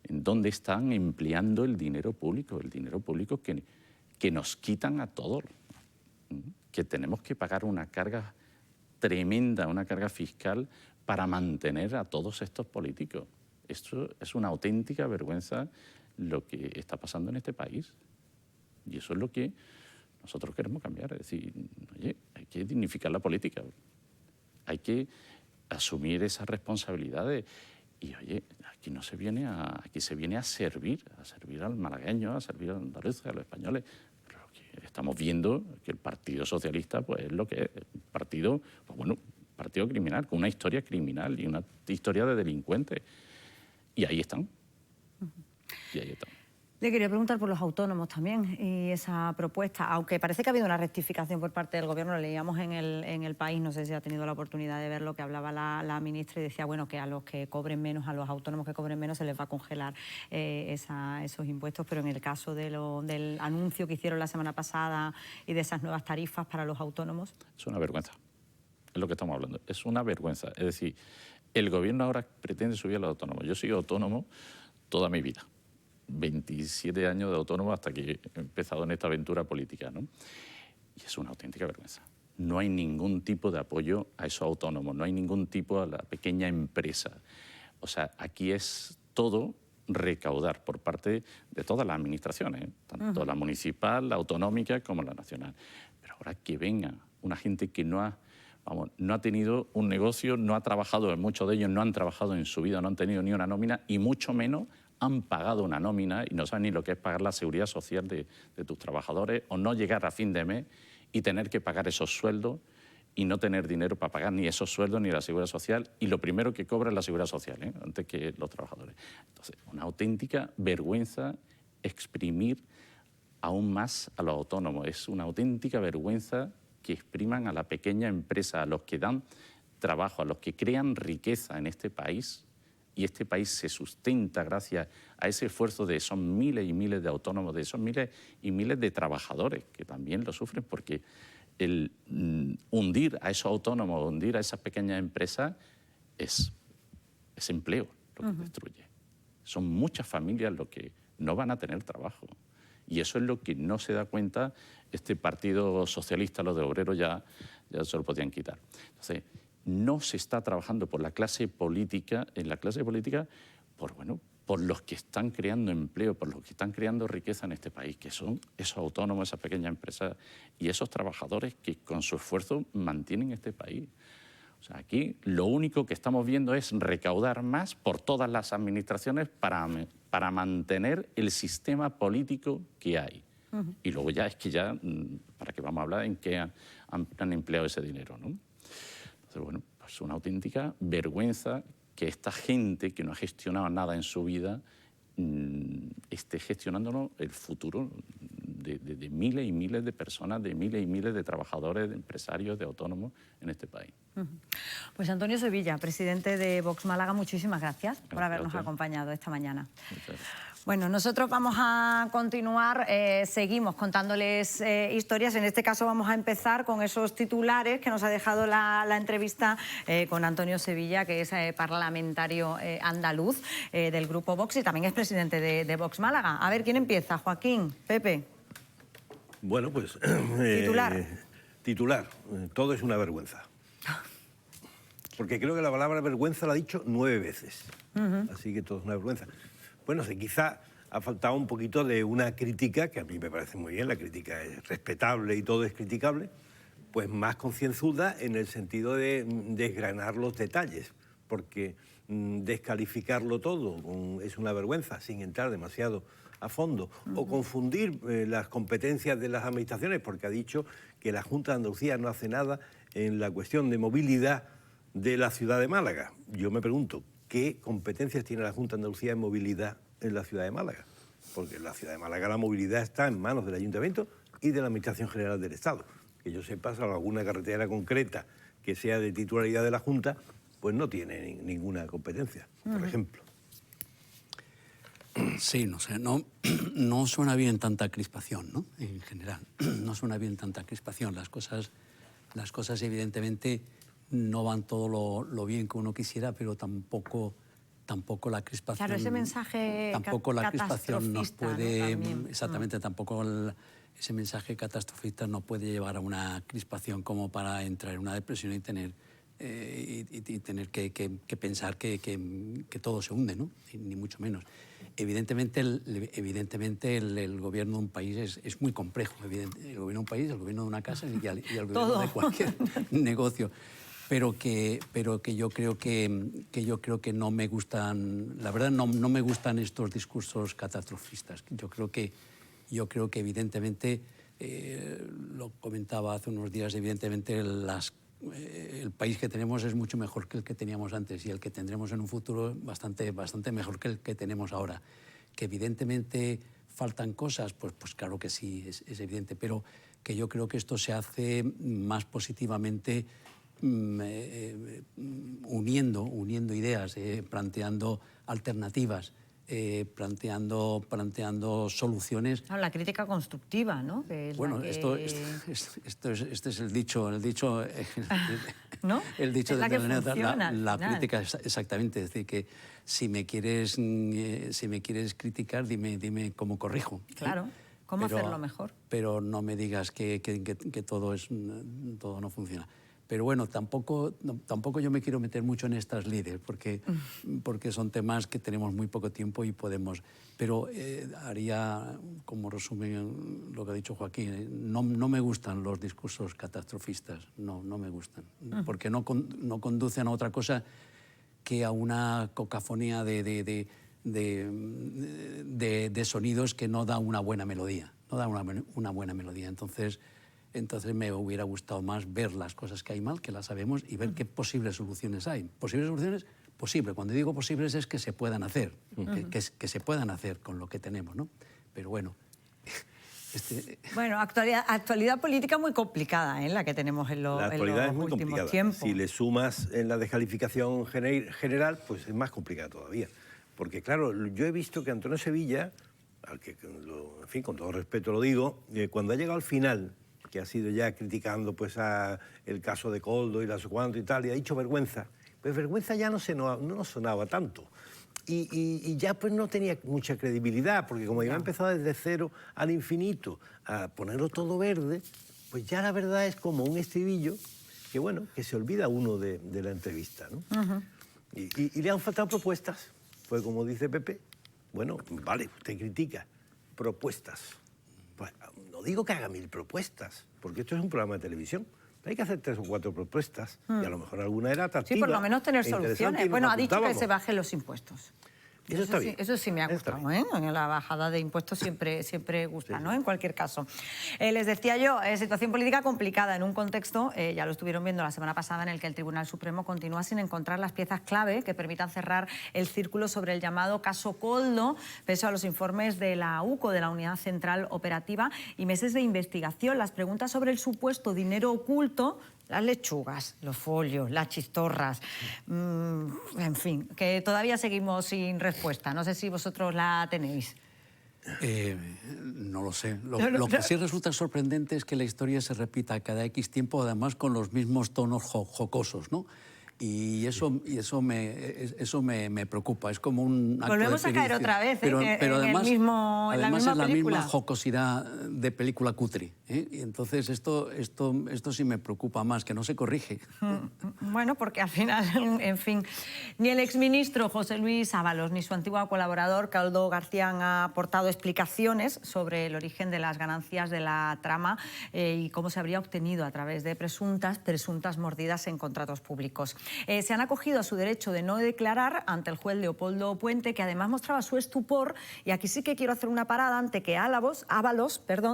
¿En dónde están empleando el dinero público? El dinero público que nos quitan a todos, que tenemos que pagar una carga tremenda, una carga fiscal para mantener a todos estos políticos. Esto es una auténtica vergüenza lo que está pasando en este país. Y eso es lo que nosotros queremos cambiar. Es decir, oye, hay que dignificar la política. Hay que asumir esas responsabilidades. Y oye, aquí se viene a servir al malagueño, a servir al andaluz, a los españoles. Pero lo que estamos viendo es que el Partido Socialista pues, es lo que es. Partido criminal, con una historia criminal y una historia de delincuentes. Y ahí están. Le quería preguntar por los autónomos también y esa propuesta, aunque parece que ha habido una rectificación por parte del Gobierno, lo leíamos en el País, no sé si ha tenido la oportunidad de ver lo que hablaba la ministra y decía, bueno, que a los que cobren menos, a los autónomos que cobren menos se les va a congelar esos impuestos, pero en el caso del anuncio que hicieron la semana pasada y de esas nuevas tarifas para los autónomos... Es una vergüenza, es lo que estamos hablando, es una vergüenza. Es decir, el Gobierno ahora pretende subir a los autónomos. Yo soy autónomo toda mi vida. 27 años de autónomo hasta que he empezado en esta aventura política, ¿no? Y es una auténtica vergüenza. No hay ningún tipo de apoyo a esos autónomos, no hay ningún tipo a la pequeña empresa. O sea, aquí es todo recaudar por parte de todas las administraciones, tanto la municipal, la autonómica como la nacional. Pero ahora que venga una gente que no ha tenido un negocio, no ha trabajado, muchos de ellos no han trabajado en su vida, no han tenido ni una nómina y mucho menos han pagado una nómina y no saben ni lo que es pagar la seguridad social de tus trabajadores, o no llegar a fin de mes y tener que pagar esos sueldos y no tener dinero para pagar ni esos sueldos ni la seguridad social, y lo primero que cobra es la seguridad social, antes que los trabajadores. Entonces, una auténtica vergüenza exprimir aún más a los autónomos. Es una auténtica vergüenza que expriman a la pequeña empresa, a los que dan trabajo, a los que crean riqueza en este país. Y este país se sustenta gracias a ese esfuerzo de esos miles y miles de autónomos, de esos miles y miles de trabajadores que también lo sufren, porque el hundir a esos autónomos, hundir a esas pequeñas empresas es empleo lo que destruye. Son muchas familias lo que no van a tener trabajo. Y eso es lo que no se da cuenta este Partido Socialista, los de obreros ya se lo podían quitar. Entonces, no se está trabajando por la clase política, por los que están creando empleo, por los que están creando riqueza en este país, que son esos autónomos, esas pequeñas empresas y esos trabajadores que con su esfuerzo mantienen este país. O sea, aquí lo único que estamos viendo es recaudar más por todas las administraciones para mantener el sistema político que hay. Y luego ya es que ya, ¿para qué vamos a hablar en qué han empleado ese dinero, ¿no? Entonces, bueno, pues una auténtica vergüenza que esta gente que no ha gestionado nada en su vida esté gestionándonos el futuro de miles y miles de personas, de miles y miles de trabajadores, de empresarios, de autónomos en este país. Pues Antonio Sevilla, presidente de Vox Málaga, muchísimas gracias por habernos acompañado esta mañana. Muchas gracias. Bueno, nosotros vamos a continuar, seguimos contándoles historias. En este caso vamos a empezar con esos titulares que nos ha dejado la entrevista con Antonio Sevilla, que es parlamentario andaluz del Grupo Vox y también es presidente de Vox Málaga. A ver, ¿quién empieza? Joaquín, Pepe. Bueno, pues... Titular. Todo es una vergüenza. Porque creo que la palabra vergüenza la ha dicho 9 veces. Así que todo es una vergüenza. Bueno, quizá ha faltado un poquito de una crítica, que a mí me parece muy bien, la crítica es respetable y todo es criticable, pues más concienzuda en el sentido de desgranar los detalles, porque descalificarlo todo es una vergüenza sin entrar demasiado a fondo, o confundir las competencias de las administraciones, porque ha dicho que la Junta de Andalucía no hace nada en la cuestión de movilidad de la ciudad de Málaga. Yo me pregunto, ¿qué competencias tiene la Junta de Andalucía en movilidad en la ciudad de Málaga? Porque en la ciudad de Málaga la movilidad está en manos del Ayuntamiento y de la Administración General del Estado. Que yo sepa, salvo alguna carretera concreta que sea de titularidad de la Junta, pues no tiene ninguna competencia, por ejemplo. Sí, no sé, no suena bien tanta crispación, ¿no? En general, no suena bien tanta crispación. Las cosas evidentemente no van todo lo bien que uno quisiera, pero tampoco la crispación... Claro, ese mensaje tampoco la crispación nos puede... ¿no? Exactamente, tampoco ese mensaje catastrofista nos puede llevar a una crispación como para entrar en una depresión y tener que pensar que todo se hunde, ¿no? Ni mucho menos. Evidentemente el gobierno de un país es muy complejo. El gobierno de un país, el gobierno de una casa y el gobierno de cualquier negocio. Pero que yo creo que no me gustan, la verdad no me gustan estos discursos catastrofistas. Yo creo que evidentemente, lo comentaba hace unos días, evidentemente el país que tenemos es mucho mejor que el que teníamos antes y el que tendremos en un futuro bastante mejor que el que tenemos ahora. Que evidentemente faltan cosas, pues claro que sí, es evidente, pero que yo creo que esto se hace más positivamente uniendo ideas, planteando alternativas, planteando soluciones. Claro, la crítica constructiva, ¿no? Que es bueno, este es el dicho ¿no? El dicho de la crítica, exactamente, es decir, que si me quieres criticar, dime cómo corrijo. Claro, cómo hacerlo mejor. Pero no me digas que todo no funciona. Pero bueno, tampoco yo me quiero meter mucho en estas lides, porque son temas que tenemos muy poco tiempo y podemos... Pero haría como resumen lo que ha dicho Joaquín. No me gustan los discursos catastrofistas, no me gustan, porque no conducen a otra cosa que a una cacofonía de sonidos que no da una buena melodía, una buena melodía. Entonces me hubiera gustado más ver las cosas que hay mal, que las sabemos, y ver qué posibles soluciones hay. ¿Posibles soluciones? Posible. Cuando digo posibles es que se puedan hacer, que se puedan hacer con lo que tenemos, ¿no? Pero bueno... Bueno, actualidad política muy complicada, la que tenemos en los últimos tiempos. Si le sumas en la descalificación general, pues es más complicada todavía. Porque claro, yo he visto que Antonio Sevilla, al que, en fin, con todo respeto lo digo, cuando ha llegado al final, que ha sido ya criticando pues el caso de Coldo y la sé cuánto y tal, y ha dicho vergüenza, pues vergüenza ya no sonaba tanto. Y ya pues no tenía mucha credibilidad, porque como ya ha empezado desde cero al infinito a ponerlo todo verde, pues ya la verdad es como un estribillo que, bueno, que se olvida uno de la entrevista, ¿no? Y le han faltado propuestas, pues como dice Pepe, bueno, vale, usted critica, propuestas. Pues, no digo que haga 1000 propuestas, porque esto es un programa de televisión, Hay que hacer 3 o 4 propuestas y a lo mejor alguna era atractiva. Sí, por lo menos tener soluciones. Bueno, ha dicho que se bajen los impuestos. Eso está bien. Eso sí me ha gustado, ¿eh? La bajada de impuestos siempre gusta, ¿no? En cualquier caso. Les decía yo, situación política complicada en un contexto, ya lo estuvieron viendo la semana pasada, en el que el Tribunal Supremo continúa sin encontrar las piezas clave que permitan cerrar el círculo sobre el llamado caso Koldo, pese a los informes de la UCO, de la Unidad Central Operativa, y meses de investigación. Las preguntas sobre el supuesto dinero oculto, las lechugas, los folios, las chistorras, en fin, que todavía seguimos sin respuesta. No sé si vosotros la tenéis. No lo sé. Lo que sí resulta sorprendente es que la historia se repita cada X tiempo, además con los mismos tonos jocosos, ¿no? Y eso me preocupa. Es como un acto Volvemos a caer otra vez, pero además, en la misma jocosidad de película cutre, ¿eh? Y entonces esto sí me preocupa más, que no se corrige. Bueno, porque al final, en fin, ni el exministro José Luis Ábalos ni su antiguo colaborador Koldo García han aportado explicaciones sobre el origen de las ganancias de la trama y cómo se habría obtenido a través de presuntas mordidas en contratos públicos. Se han acogido a su derecho de no declarar ante el juez Leopoldo Puente, que además mostraba su estupor, y aquí sí que quiero hacer una parada ante que Ábalos,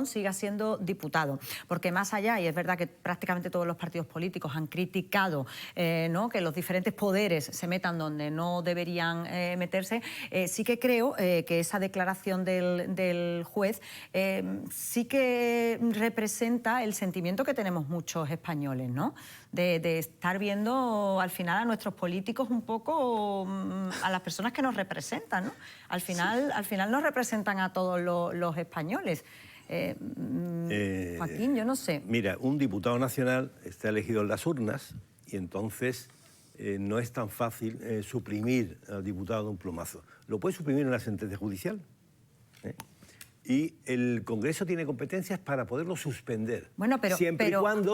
siga siendo diputado, porque más allá, y es verdad que prácticamente todos los partidos políticos han criticado ¿no?, que los diferentes poderes se metan donde no deberían meterse, sí que creo que esa declaración del juez sí que representa el sentimiento que tenemos muchos españoles, ¿no?, de estar viendo al final a nuestros políticos un poco a las personas que nos representan, ¿no? Al final nos representan a todos los españoles. Joaquín, yo no sé. Mira, un diputado nacional está elegido en las urnas y entonces no es tan fácil suprimir al diputado de un plumazo. Lo puede suprimir en una sentencia judicial, y el Congreso tiene competencias para poderlo suspender. Bueno, pero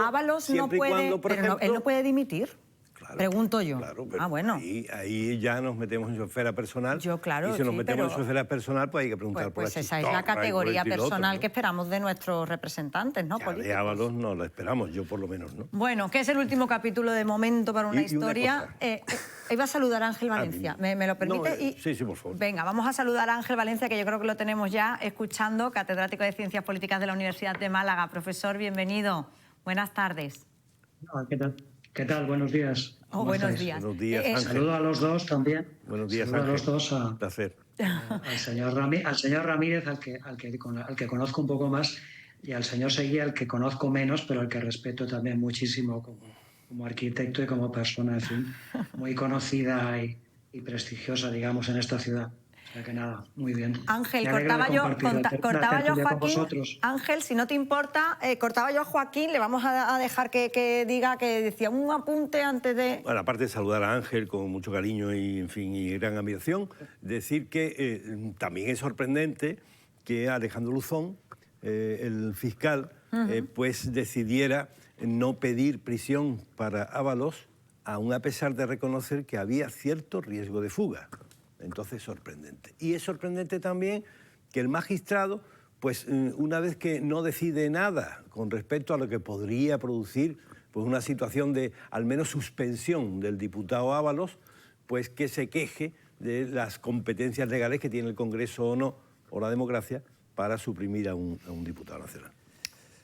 Ábalos no puede, él no puede dimitir. Claro, pregunto yo. Claro, pero bueno. Ahí ya nos metemos en su esfera personal. Yo, claro, y si nos metemos en su esfera personal, pues hay que preguntar por la Pues esa es la categoría personal, ¿no?, que esperamos de nuestros representantes, ¿no? Ya, de Ábalos no lo esperamos, yo por lo menos, ¿no? Bueno, que es el último capítulo de momento para una historia. Iba a saludar a Ángel Valencia. ¿Me lo permite? Sí, por favor. Venga, vamos a saludar a Ángel Valencia, que yo creo que lo tenemos ya escuchando, catedrático de Ciencias Políticas de la Universidad de Málaga. Profesor, bienvenido. Buenas tardes. ¿Qué tal? ¿Qué tal? Buenos días. Buenos días. Buenos días, Ángel. Saludo a los dos también. Buenos días, Saludo Ángel. a los dos. Un placer. Al señor Ramírez, al que conozco un poco más, y al señor Seguí, al que conozco menos, pero al que respeto también muchísimo como arquitecto y como persona, en fin, muy conocida y prestigiosa, digamos, en esta ciudad. O sea que nada, muy bien. Ángel, cortaba yo a Joaquín. Ángel, si no te importa, cortaba yo a Joaquín, le vamos a dejar que diga, que decía un apunte antes de... Bueno, aparte de saludar a Ángel con mucho cariño y, en fin, y gran admiración, decir que también es sorprendente que Alejandro Luzón, el fiscal, pues decidiera no pedir prisión para Ábalos, aun a pesar de reconocer que había cierto riesgo de fuga. Entonces, sorprendente. Y es sorprendente también que el magistrado, pues una vez que no decide nada con respecto a lo que podría producir pues una situación de al menos suspensión del diputado Ábalos, pues que se queje de las competencias legales que tiene el Congreso o no, o la democracia, para suprimir a un diputado nacional.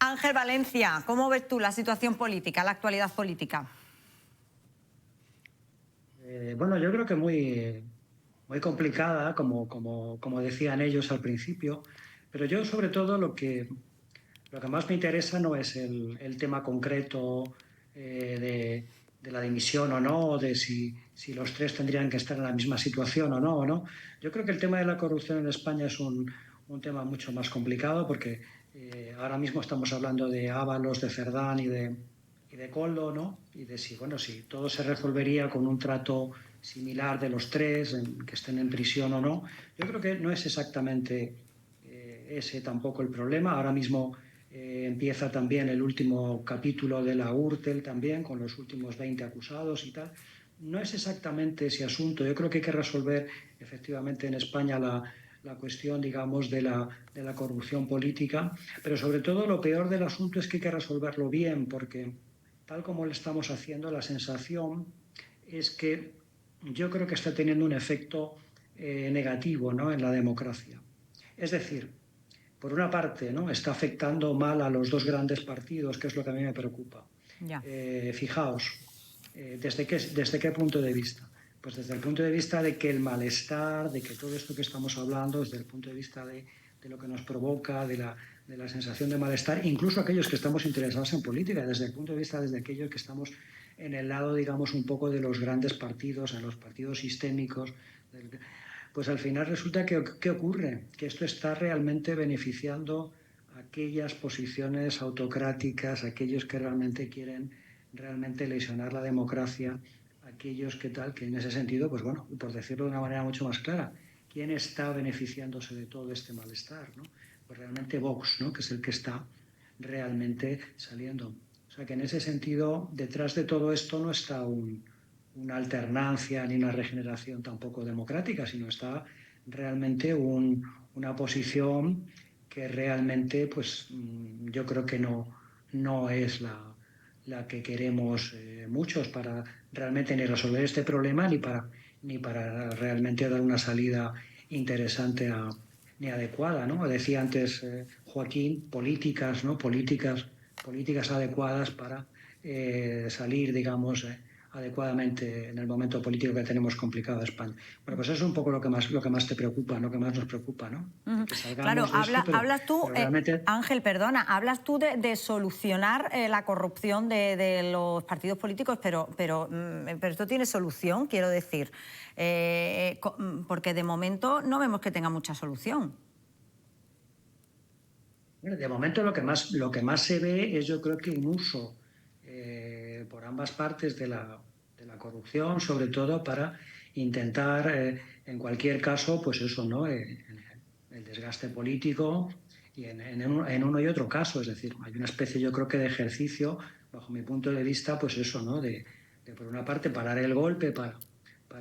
Ángel Valencia, ¿cómo ves tú la situación política, la actualidad política? Bueno, yo creo que muy complicada, como decían ellos al principio, pero yo sobre todo lo que más me interesa no es el tema concreto de la dimisión o no, de si los tres tendrían que estar en la misma situación o no. Yo creo que el tema de la corrupción en España es un tema mucho más complicado, porque ahora mismo estamos hablando de Ábalos, de Cerdán y de Koldo, ¿no? Y de si todo se resolvería con un trato similar de los tres, que estén en prisión o no. Yo creo que no es exactamente ese tampoco el problema. Ahora mismo empieza también el último capítulo de la Gürtel también, con los últimos 20 acusados y tal. No es exactamente ese asunto. Yo creo que hay que resolver efectivamente en España la cuestión, digamos, de la corrupción política, pero sobre todo lo peor del asunto es que hay que resolverlo bien, porque tal como lo estamos haciendo, la sensación es que yo creo que está teniendo un efecto negativo, ¿no?, en la democracia. Es decir, por una parte, ¿no?, está afectando mal a los dos grandes partidos, que es lo que a mí me preocupa. Fijaos, ¿desde qué punto de vista? Pues desde el punto de vista de que el malestar, de que todo esto que estamos hablando, desde el punto de vista de lo que nos provoca, de la sensación de malestar, incluso aquellos que estamos interesados en política, desde el punto de vista de aquellos que estamos en el lado, digamos, un poco de los grandes partidos, en los partidos sistémicos, pues al final resulta que ¿qué ocurre? Que esto está realmente beneficiando a aquellas posiciones autocráticas, aquellos que realmente quieren lesionar la democracia, aquellos que en ese sentido, pues bueno, por decirlo de una manera mucho más clara, ¿quién está beneficiándose de todo este malestar, ¿no? Pues realmente Vox, ¿no?, que es el que está realmente saliendo. O sea que en ese sentido, detrás de todo esto no está una alternancia ni una regeneración tampoco democrática, sino está realmente una posición que realmente, pues yo creo que no es la que queremos muchos para realmente ni resolver este problema ni para realmente dar una salida interesante ni adecuada, ¿no? Decía antes Joaquín, políticas, ¿no?, políticas adecuadas para salir, digamos, adecuadamente en el momento político que tenemos complicado a España. Bueno, pues eso es un poco lo que más te preocupa, lo que más nos preocupa, ¿no? Claro, hablas tú, realmente... Ángel, perdona, hablas tú de solucionar la corrupción de los partidos políticos, pero esto tiene solución, quiero decir, porque de momento no vemos que tenga mucha solución. Bueno, de momento lo que más se ve es, yo creo, que un uso por ambas partes de la corrupción, sobre todo para intentar, en cualquier caso, pues eso, ¿no?, el desgaste político y en uno y otro caso. Es decir, hay una especie, yo creo que de ejercicio, bajo mi punto de vista, pues eso, ¿no?, de por una parte parar el golpe para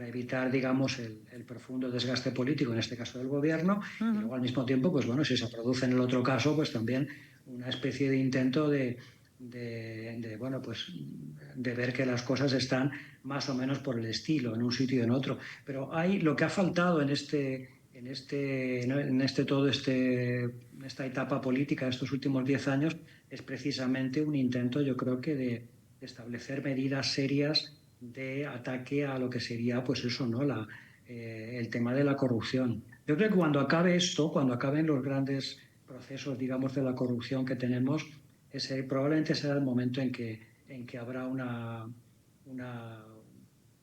evitar, digamos, el profundo desgaste político, en este caso del gobierno, y luego al mismo tiempo, pues bueno, si se produce en el otro caso, pues también una especie de intento de ver que las cosas están más o menos por el estilo, en un sitio y en otro. Pero lo que ha faltado en esta etapa política de estos últimos 10 años es precisamente un intento, yo creo que de establecer medidas serias de ataque a lo que sería, pues eso, ¿no?, el tema de la corrupción. Yo creo que cuando acabe esto, cuando acaben los grandes procesos, digamos, de la corrupción que tenemos, probablemente será el momento en que habrá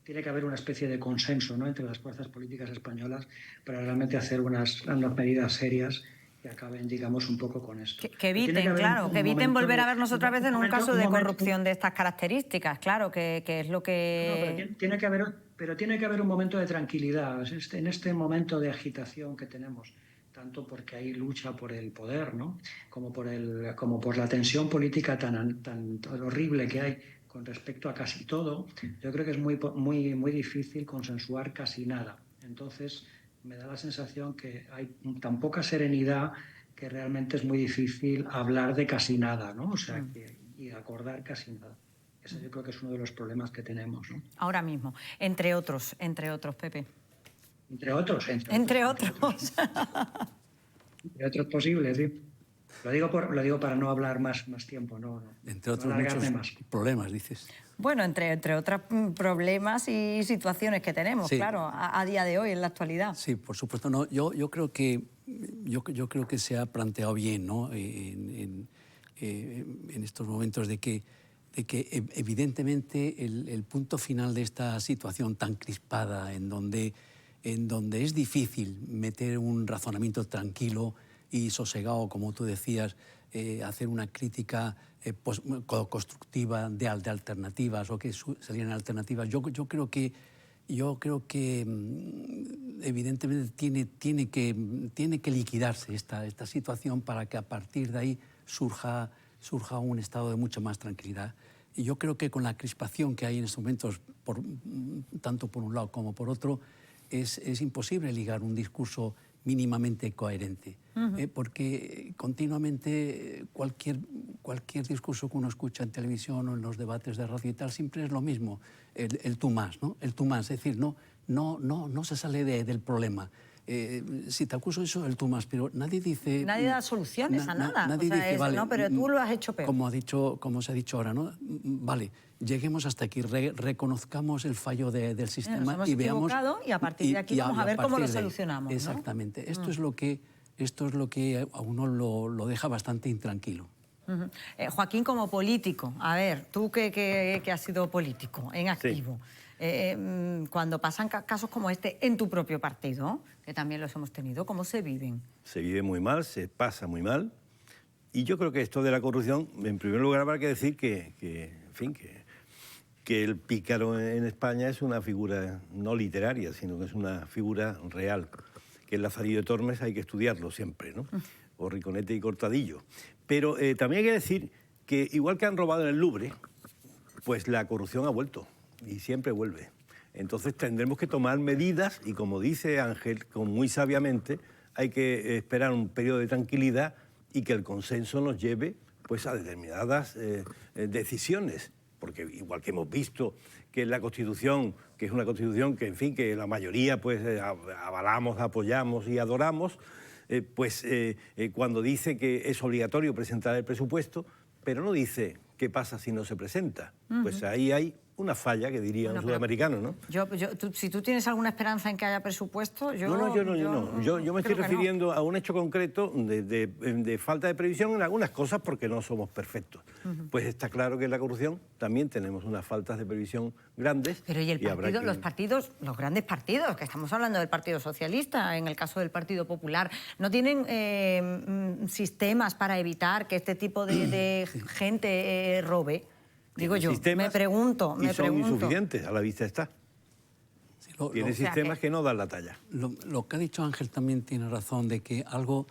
tiene que haber una especie de consenso, ¿no?, entre las fuerzas políticas españolas para realmente hacer unas medidas serias que acaben, digamos, un poco con esto. Que eviten volver a vernos otra vez en un caso de corrupción de estas características, claro, que es lo que... Tiene que haber un momento de tranquilidad, en este momento de agitación que tenemos, tanto porque hay lucha por el poder, ¿no?, como por la tensión política tan horrible que hay con respecto a casi todo. Yo creo que es muy difícil consensuar casi nada. Entonces, me da la sensación que hay tan poca serenidad que realmente es muy difícil hablar de casi nada, ¿no? O sea, y acordar casi nada. Ese yo creo que es uno de los problemas que tenemos, ¿no? Ahora mismo, entre otros, Pepe. Entre otros. Entre otros posibles, sí. Lo digo para no hablar más tiempo, no. Entre otros muchos problemas, dices. Bueno, entre otros problemas y situaciones que tenemos, sí, claro, a día de hoy, en la actualidad. Sí, por supuesto. No, yo creo que se ha planteado bien, ¿no?, en estos momentos de que evidentemente el punto final de esta situación tan crispada, en donde es difícil meter un razonamiento tranquilo y sosegado, como tú decías, hacer una crítica constructiva de alternativas o que salieran alternativas. Yo creo que evidentemente tiene que liquidarse esta situación para que a partir de ahí surja un estado de mucha más tranquilidad. Y yo creo que con la crispación que hay en estos momentos, tanto por un lado como por otro, es imposible ligar un discurso mínimamente coherente. Porque continuamente cualquier discurso que uno escucha en televisión o en los debates de radio y tal, siempre es lo mismo, el tú más, ¿no? El tú más, es decir, no se sale del problema. Si te acuso eso, el tú más, pero nadie dice... Nadie da soluciones a nada. Nadie o sea, dice, eso, vale, ¿no? Pero tú lo has hecho peor. Como se ha dicho ahora, ¿no? Vale, lleguemos hasta aquí, reconozcamos el fallo del sistema nos hemos y veamos... equivocado y a partir de aquí vamos a ver cómo lo solucionamos, ¿no? Exactamente. Esto es lo que a uno lo deja bastante intranquilo. Joaquín, como político, a ver, tú que has sido político en activo, cuando pasan casos como este en tu propio partido, que también los hemos tenido, ¿cómo se viven? Se vive muy mal, se pasa muy mal. Y yo creo que esto de la corrupción, en primer lugar, habrá que decir que el pícaro en España es una figura no literaria, sino que es una figura real. Que el Lazarillo de Tormes hay que estudiarlo siempre, ¿no? O Riconete y Cortadillo. Pero también hay que decir que, igual que han robado en el Louvre, pues la corrupción ha vuelto y siempre vuelve. Entonces tendremos que tomar medidas y, como dice Ángel, muy sabiamente, hay que esperar un periodo de tranquilidad y que el consenso nos lleve pues, a determinadas decisiones. Porque igual que hemos visto que la Constitución, que es una Constitución que, en fin, que la mayoría pues avalamos, apoyamos y adoramos, cuando dice que es obligatorio presentar el presupuesto, pero no dice qué pasa si no se presenta. Pues ahí hay una falla, que diría un sudamericano, ¿no? Si tú tienes alguna esperanza en que haya presupuesto, yo me estoy refiriendo a un hecho concreto de falta de previsión en algunas cosas porque no somos perfectos. Pues está claro que en la corrupción también tenemos unas faltas de previsión grandes. Pero ¿y los partidos, los grandes partidos, que estamos hablando del Partido Socialista, en el caso del Partido Popular, no tienen sistemas para evitar que este tipo de gente robe? Digo yo, me pregunto. Son insuficientes, a la vista está. Tiene sistemas que no dan la talla. Lo que ha dicho Ángel también tiene razón, de que algo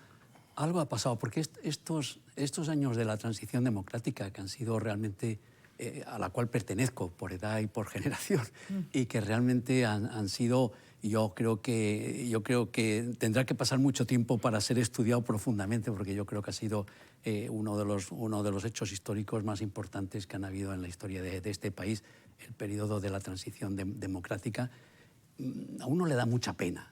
ha pasado, porque estos años de la transición democrática, que han sido realmente, a la cual pertenezco por edad y por generación, y que realmente han sido... Yo creo que tendrá que pasar mucho tiempo para ser estudiado profundamente, porque yo creo que ha sido uno de los hechos históricos más importantes que han habido en la historia de este país, el periodo de la transición democrática. A uno le da mucha pena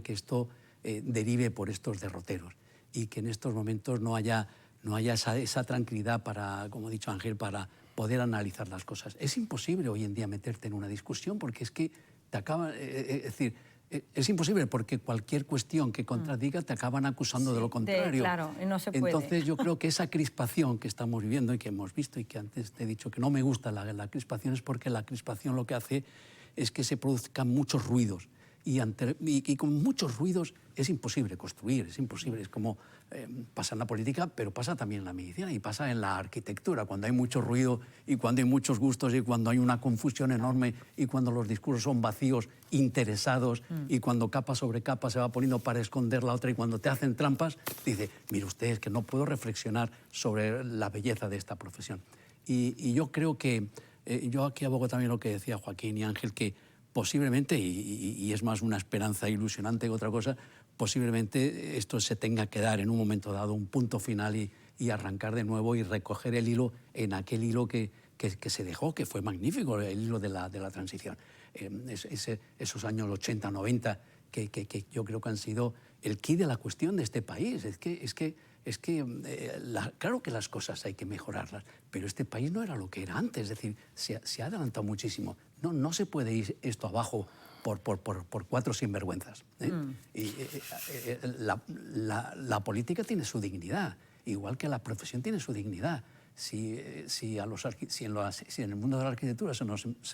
que esto derive por estos derroteros y que en estos momentos no haya esa tranquilidad para, como ha dicho Ángel, para poder analizar las cosas. Es imposible hoy en día meterte en una discusión porque es que es imposible porque cualquier cuestión que contradiga te acaban acusando de lo contrario. Claro, no se puede. Entonces yo creo que esa crispación que estamos viviendo y que hemos visto y que antes te he dicho que no me gusta la crispación, es porque la crispación lo que hace es que se produzcan muchos ruidos. Y con muchos ruidos es imposible construir, es imposible. Es como pasa en la política, pero pasa también en la medicina y pasa en la arquitectura. Cuando hay mucho ruido y cuando hay muchos gustos y cuando hay una confusión enorme y cuando los discursos son vacíos, interesados y cuando capa sobre capa se va poniendo para esconder la otra y cuando te hacen trampas, dice, mire usted, es que no puedo reflexionar sobre la belleza de esta profesión. Y yo creo que, yo aquí abogo también lo que decía Joaquín y Ángel, que posiblemente, y es más una esperanza ilusionante que otra cosa, posiblemente esto se tenga que dar en un momento dado, un punto final y arrancar de nuevo y recoger el hilo en aquel hilo que se dejó, que fue magnífico, el hilo de la transición. Esos años 80, 90, que yo creo que han sido el quid de la cuestión de este país. Claro que las cosas hay que mejorarlas, pero este país no era lo que era antes, es decir, se ha adelantado muchísimo. No se puede ir esto abajo por cuatro sinvergüenzas. La política tiene su dignidad, igual que la profesión tiene su dignidad. Si en el mundo de la arquitectura se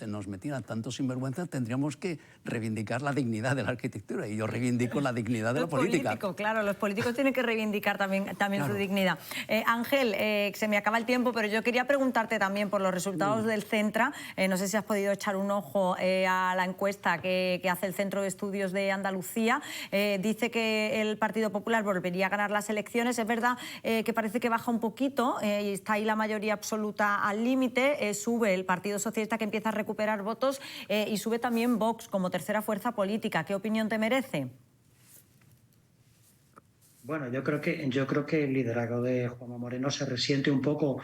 nos metieran tantos sinvergüenzas, tendríamos que reivindicar la dignidad de la arquitectura, y yo reivindico la dignidad de la política. Claro, los políticos tienen que reivindicar también claro, su dignidad. Ángel, se me acaba el tiempo, pero yo quería preguntarte también por los resultados del Centra. No sé si has podido echar un ojo a la encuesta que hace el Centro de Estudios de Andalucía. Dice que el Partido Popular volvería a ganar las elecciones. Es verdad que parece que baja un poquito y está ahí la mayoría absoluta al límite, sube el Partido Socialista, que empieza a recuperar votos, y sube también Vox como tercera fuerza política. ¿Qué opinión te merece? Bueno, yo creo que el liderazgo de Juanma Moreno se resiente un poco,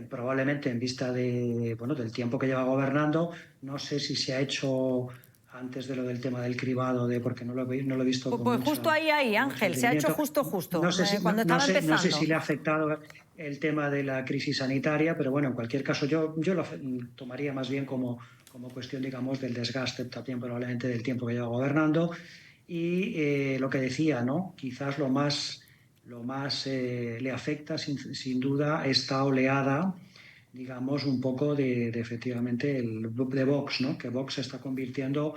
probablemente en vista de, bueno, del tiempo que lleva gobernando. No sé si se ha hecho antes de lo del tema del cribado, porque no lo he visto con Pues mucha, justo ahí, Ángel, se ha hecho justo, no sé si, cuando estaba empezando. No sé si le ha afectado el tema de la crisis sanitaria, pero bueno, en cualquier caso yo lo tomaría más bien como cuestión, digamos, del desgaste también probablemente del tiempo que lleva gobernando. Y lo que decía, ¿no? Quizás lo más le afecta sin duda esta oleada, digamos, un poco de efectivamente de Vox, ¿no? Que Vox se está convirtiendo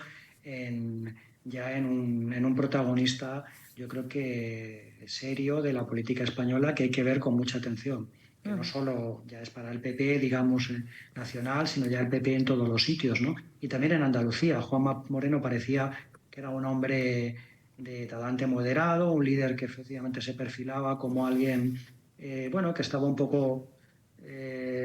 ya en un protagonista, yo creo que serio, de la política española, que hay que ver con mucha atención. Que no solo ya es para el PP, digamos, nacional, sino ya el PP en todos los sitios, ¿no? Y también en Andalucía. Juanma Moreno parecía que era un hombre de talante moderado, un líder que efectivamente se perfilaba como alguien, bueno, que estaba un poco,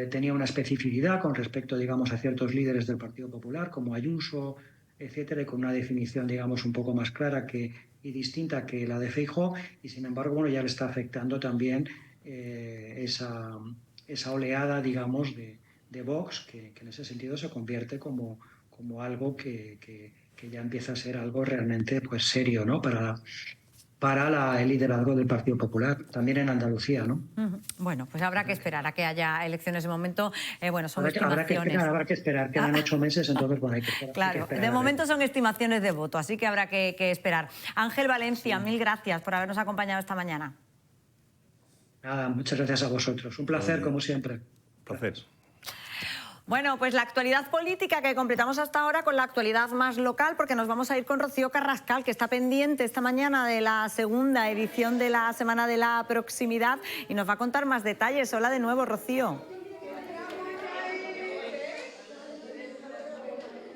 tenía una especificidad con respecto, digamos, a ciertos líderes del Partido Popular, como Ayuso, etcétera, y con una definición, digamos, un poco más clara y distinta que la de Feijóo, y sin embargo, bueno, ya le está afectando también esa oleada, digamos, de Vox, que en ese sentido se convierte como algo que ya empieza a ser algo realmente pues serio, ¿no? Para el liderazgo del Partido Popular, también en Andalucía, ¿no? Bueno, pues habrá que esperar a que haya elecciones. De momento, bueno, son estimaciones. Habrá que esperar, quedan 8 meses, entonces bueno, hay que esperar. Claro, hay que esperar, de momento son estimaciones de voto, así que habrá que esperar. Ángel Valencia, mil gracias por habernos acompañado esta mañana. Nada, muchas gracias a vosotros. Un placer, como siempre. Placer. Bueno, pues la actualidad política que completamos hasta ahora con la actualidad más local, porque nos vamos a ir con Rocío Carrascal, que está pendiente esta mañana de la segunda edición de la Semana de la Proximidad y nos va a contar más detalles. Hola de nuevo, Rocío.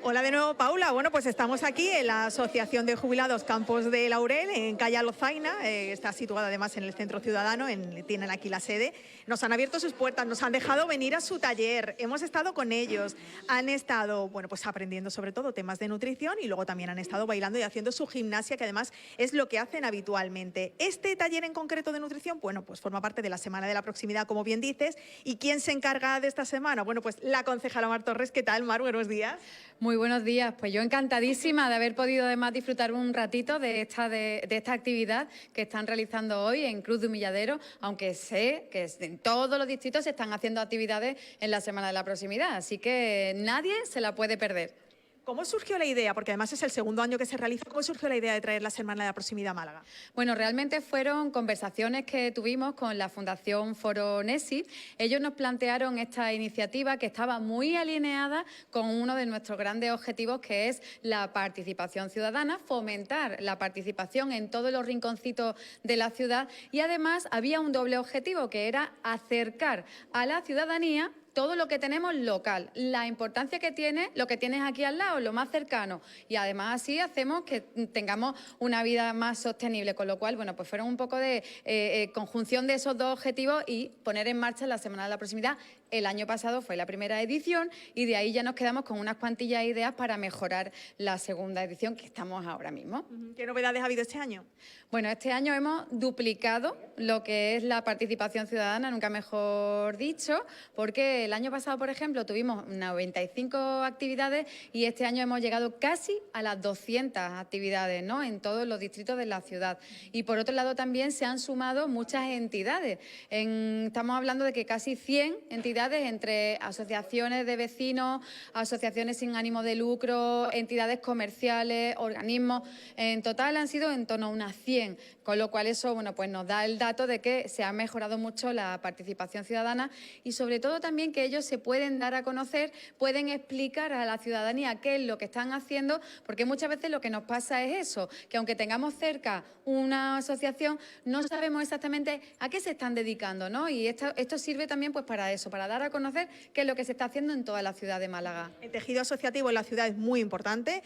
Hola de nuevo, Paula. Bueno, pues estamos aquí en la Asociación de Jubilados Campos de Laurel, en calle Lozaina. Está situada además en el Centro Ciudadano, tienen aquí la sede. Nos han abierto sus puertas, nos han dejado venir a su taller. Hemos estado con ellos. Han estado, bueno, pues aprendiendo sobre todo temas de nutrición y luego también han estado bailando y haciendo su gimnasia, que además es lo que hacen habitualmente. Este taller en concreto de nutrición, bueno, pues forma parte de la Semana de la Proximidad, como bien dices. ¿Y quién se encarga de esta semana? Bueno, pues la concejala Mar Torres. ¿Qué tal, Mar? Buenos días. Muy buenos días. Pues yo encantadísima de haber podido además disfrutar un ratito de esta actividad que están realizando hoy en Cruz de Humilladero, aunque sé que en todos los distritos se están haciendo actividades en la Semana de la Proximidad, así que nadie se la puede perder. ¿Cómo surgió la idea? Porque además es el segundo año que se realiza. ¿Cómo surgió la idea de traer la Semana de la Proximidad a Málaga? Bueno, realmente fueron conversaciones que tuvimos con la Fundación Foro Nesi. Ellos nos plantearon esta iniciativa que estaba muy alineada con uno de nuestros grandes objetivos, que es la participación ciudadana, fomentar la participación en todos los rinconcitos de la ciudad, y además había un doble objetivo, que era acercar a la ciudadanía todo lo que tenemos local, la importancia que tiene lo que tienes aquí al lado, lo más cercano, y además así hacemos que tengamos una vida más sostenible, con lo cual, bueno, pues fueron un poco de conjunción de esos dos objetivos y poner en marcha la Semana de la Proximidad. El año pasado fue la primera edición y de ahí ya nos quedamos con unas cuantillas de ideas para mejorar la segunda edición, que estamos ahora mismo. ¿Qué novedades ha habido este año? Bueno, este año hemos duplicado lo que es la participación ciudadana, nunca mejor dicho, porque el año pasado, por ejemplo, tuvimos 95 actividades y este año hemos llegado casi a las 200 actividades, ¿no?, en todos los distritos de la ciudad. Y por otro lado también se han sumado muchas entidades. Estamos hablando de que casi 100 entidades entre asociaciones de vecinos, asociaciones sin ánimo de lucro, entidades comerciales, organismos. En total han sido en torno a unas 100, con lo cual eso, bueno, pues nos da el dato de que se ha mejorado mucho la participación ciudadana y sobre todo también que ellos se pueden dar a conocer, pueden explicar a la ciudadanía qué es lo que están haciendo, porque muchas veces lo que nos pasa es eso, que aunque tengamos cerca una asociación, no sabemos exactamente a qué se están dedicando, ¿no? Y esto sirve también pues para eso, para dar a conocer qué es lo que se está haciendo en toda la ciudad de Málaga. El tejido asociativo en la ciudad es muy importante.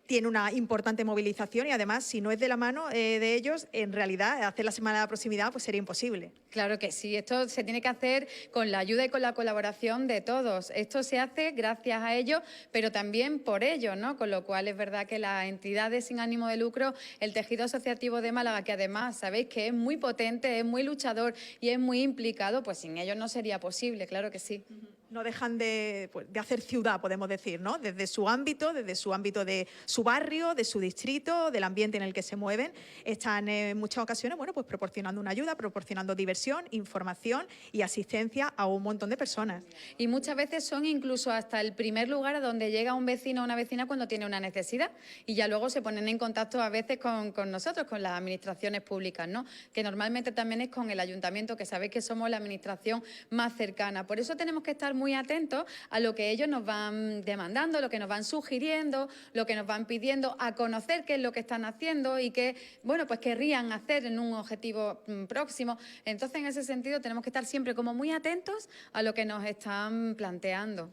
tiene una importante movilización y además, si no es de la mano de ellos, en realidad hacer la Semana de la Proximidad pues sería imposible. Claro que sí, esto se tiene que hacer con la ayuda y con la colaboración de todos. Esto se hace gracias a ellos, pero también por ellos, ¿no? Con lo cual es verdad que las entidades sin ánimo de lucro, el tejido asociativo de Málaga, que además sabéis que es muy potente, es muy luchador y es muy implicado, pues sin ellos no sería posible, claro que sí. No dejan de hacer ciudad, podemos decir, ¿no? Desde su ámbito de su barrio, de su distrito, del ambiente en el que se mueven, están en muchas ocasiones, bueno, pues proporcionando una ayuda, proporcionando diversión, información y asistencia a un montón de personas. Y muchas veces son incluso hasta el primer lugar a donde llega un vecino o una vecina cuando tiene una necesidad y ya luego se ponen en contacto a veces con nosotros, con las administraciones públicas, ¿no? Que normalmente también es con el ayuntamiento, que sabéis que somos la administración más cercana. Por eso tenemos que estar muy atentos a lo que ellos nos van demandando, lo que nos van sugiriendo, lo que nos van pidiendo, a conocer qué es lo que están haciendo y qué, bueno, pues querrían hacer en un objetivo próximo. Entonces, en ese sentido, tenemos que estar siempre como muy atentos a lo que nos están planteando.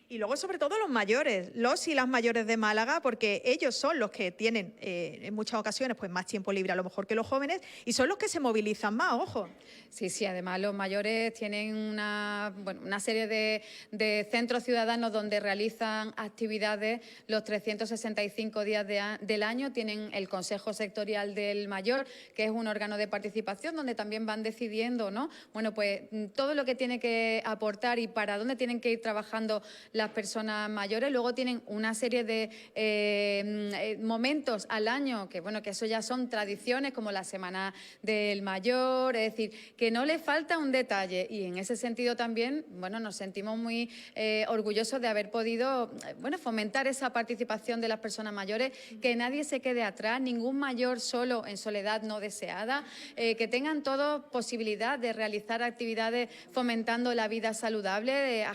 Y luego, sobre todo, los mayores, los y las mayores de Málaga, porque ellos son los que tienen en muchas ocasiones pues más tiempo libre a lo mejor que los jóvenes y son los que se movilizan más, ojo. Sí, sí, además los mayores tienen una serie de centros ciudadanos donde realizan actividades los 365 días del año. Tienen el Consejo Sectorial del Mayor, que es un órgano de participación donde también van decidiendo, ¿no? Bueno, pues todo lo que tiene que aportar y para dónde tienen que ir trabajando las personas mayores. Luego tienen una serie de momentos al año que, bueno, que eso ya son tradiciones, como la Semana del Mayor, es decir, que no le falta un detalle y en ese sentido también, bueno, nos sentimos muy orgullosos de haber podido, bueno, fomentar esa participación de las personas mayores, que nadie se quede atrás, ningún mayor solo en soledad no deseada, que tengan todos posibilidad de realizar actividades fomentando la vida saludable,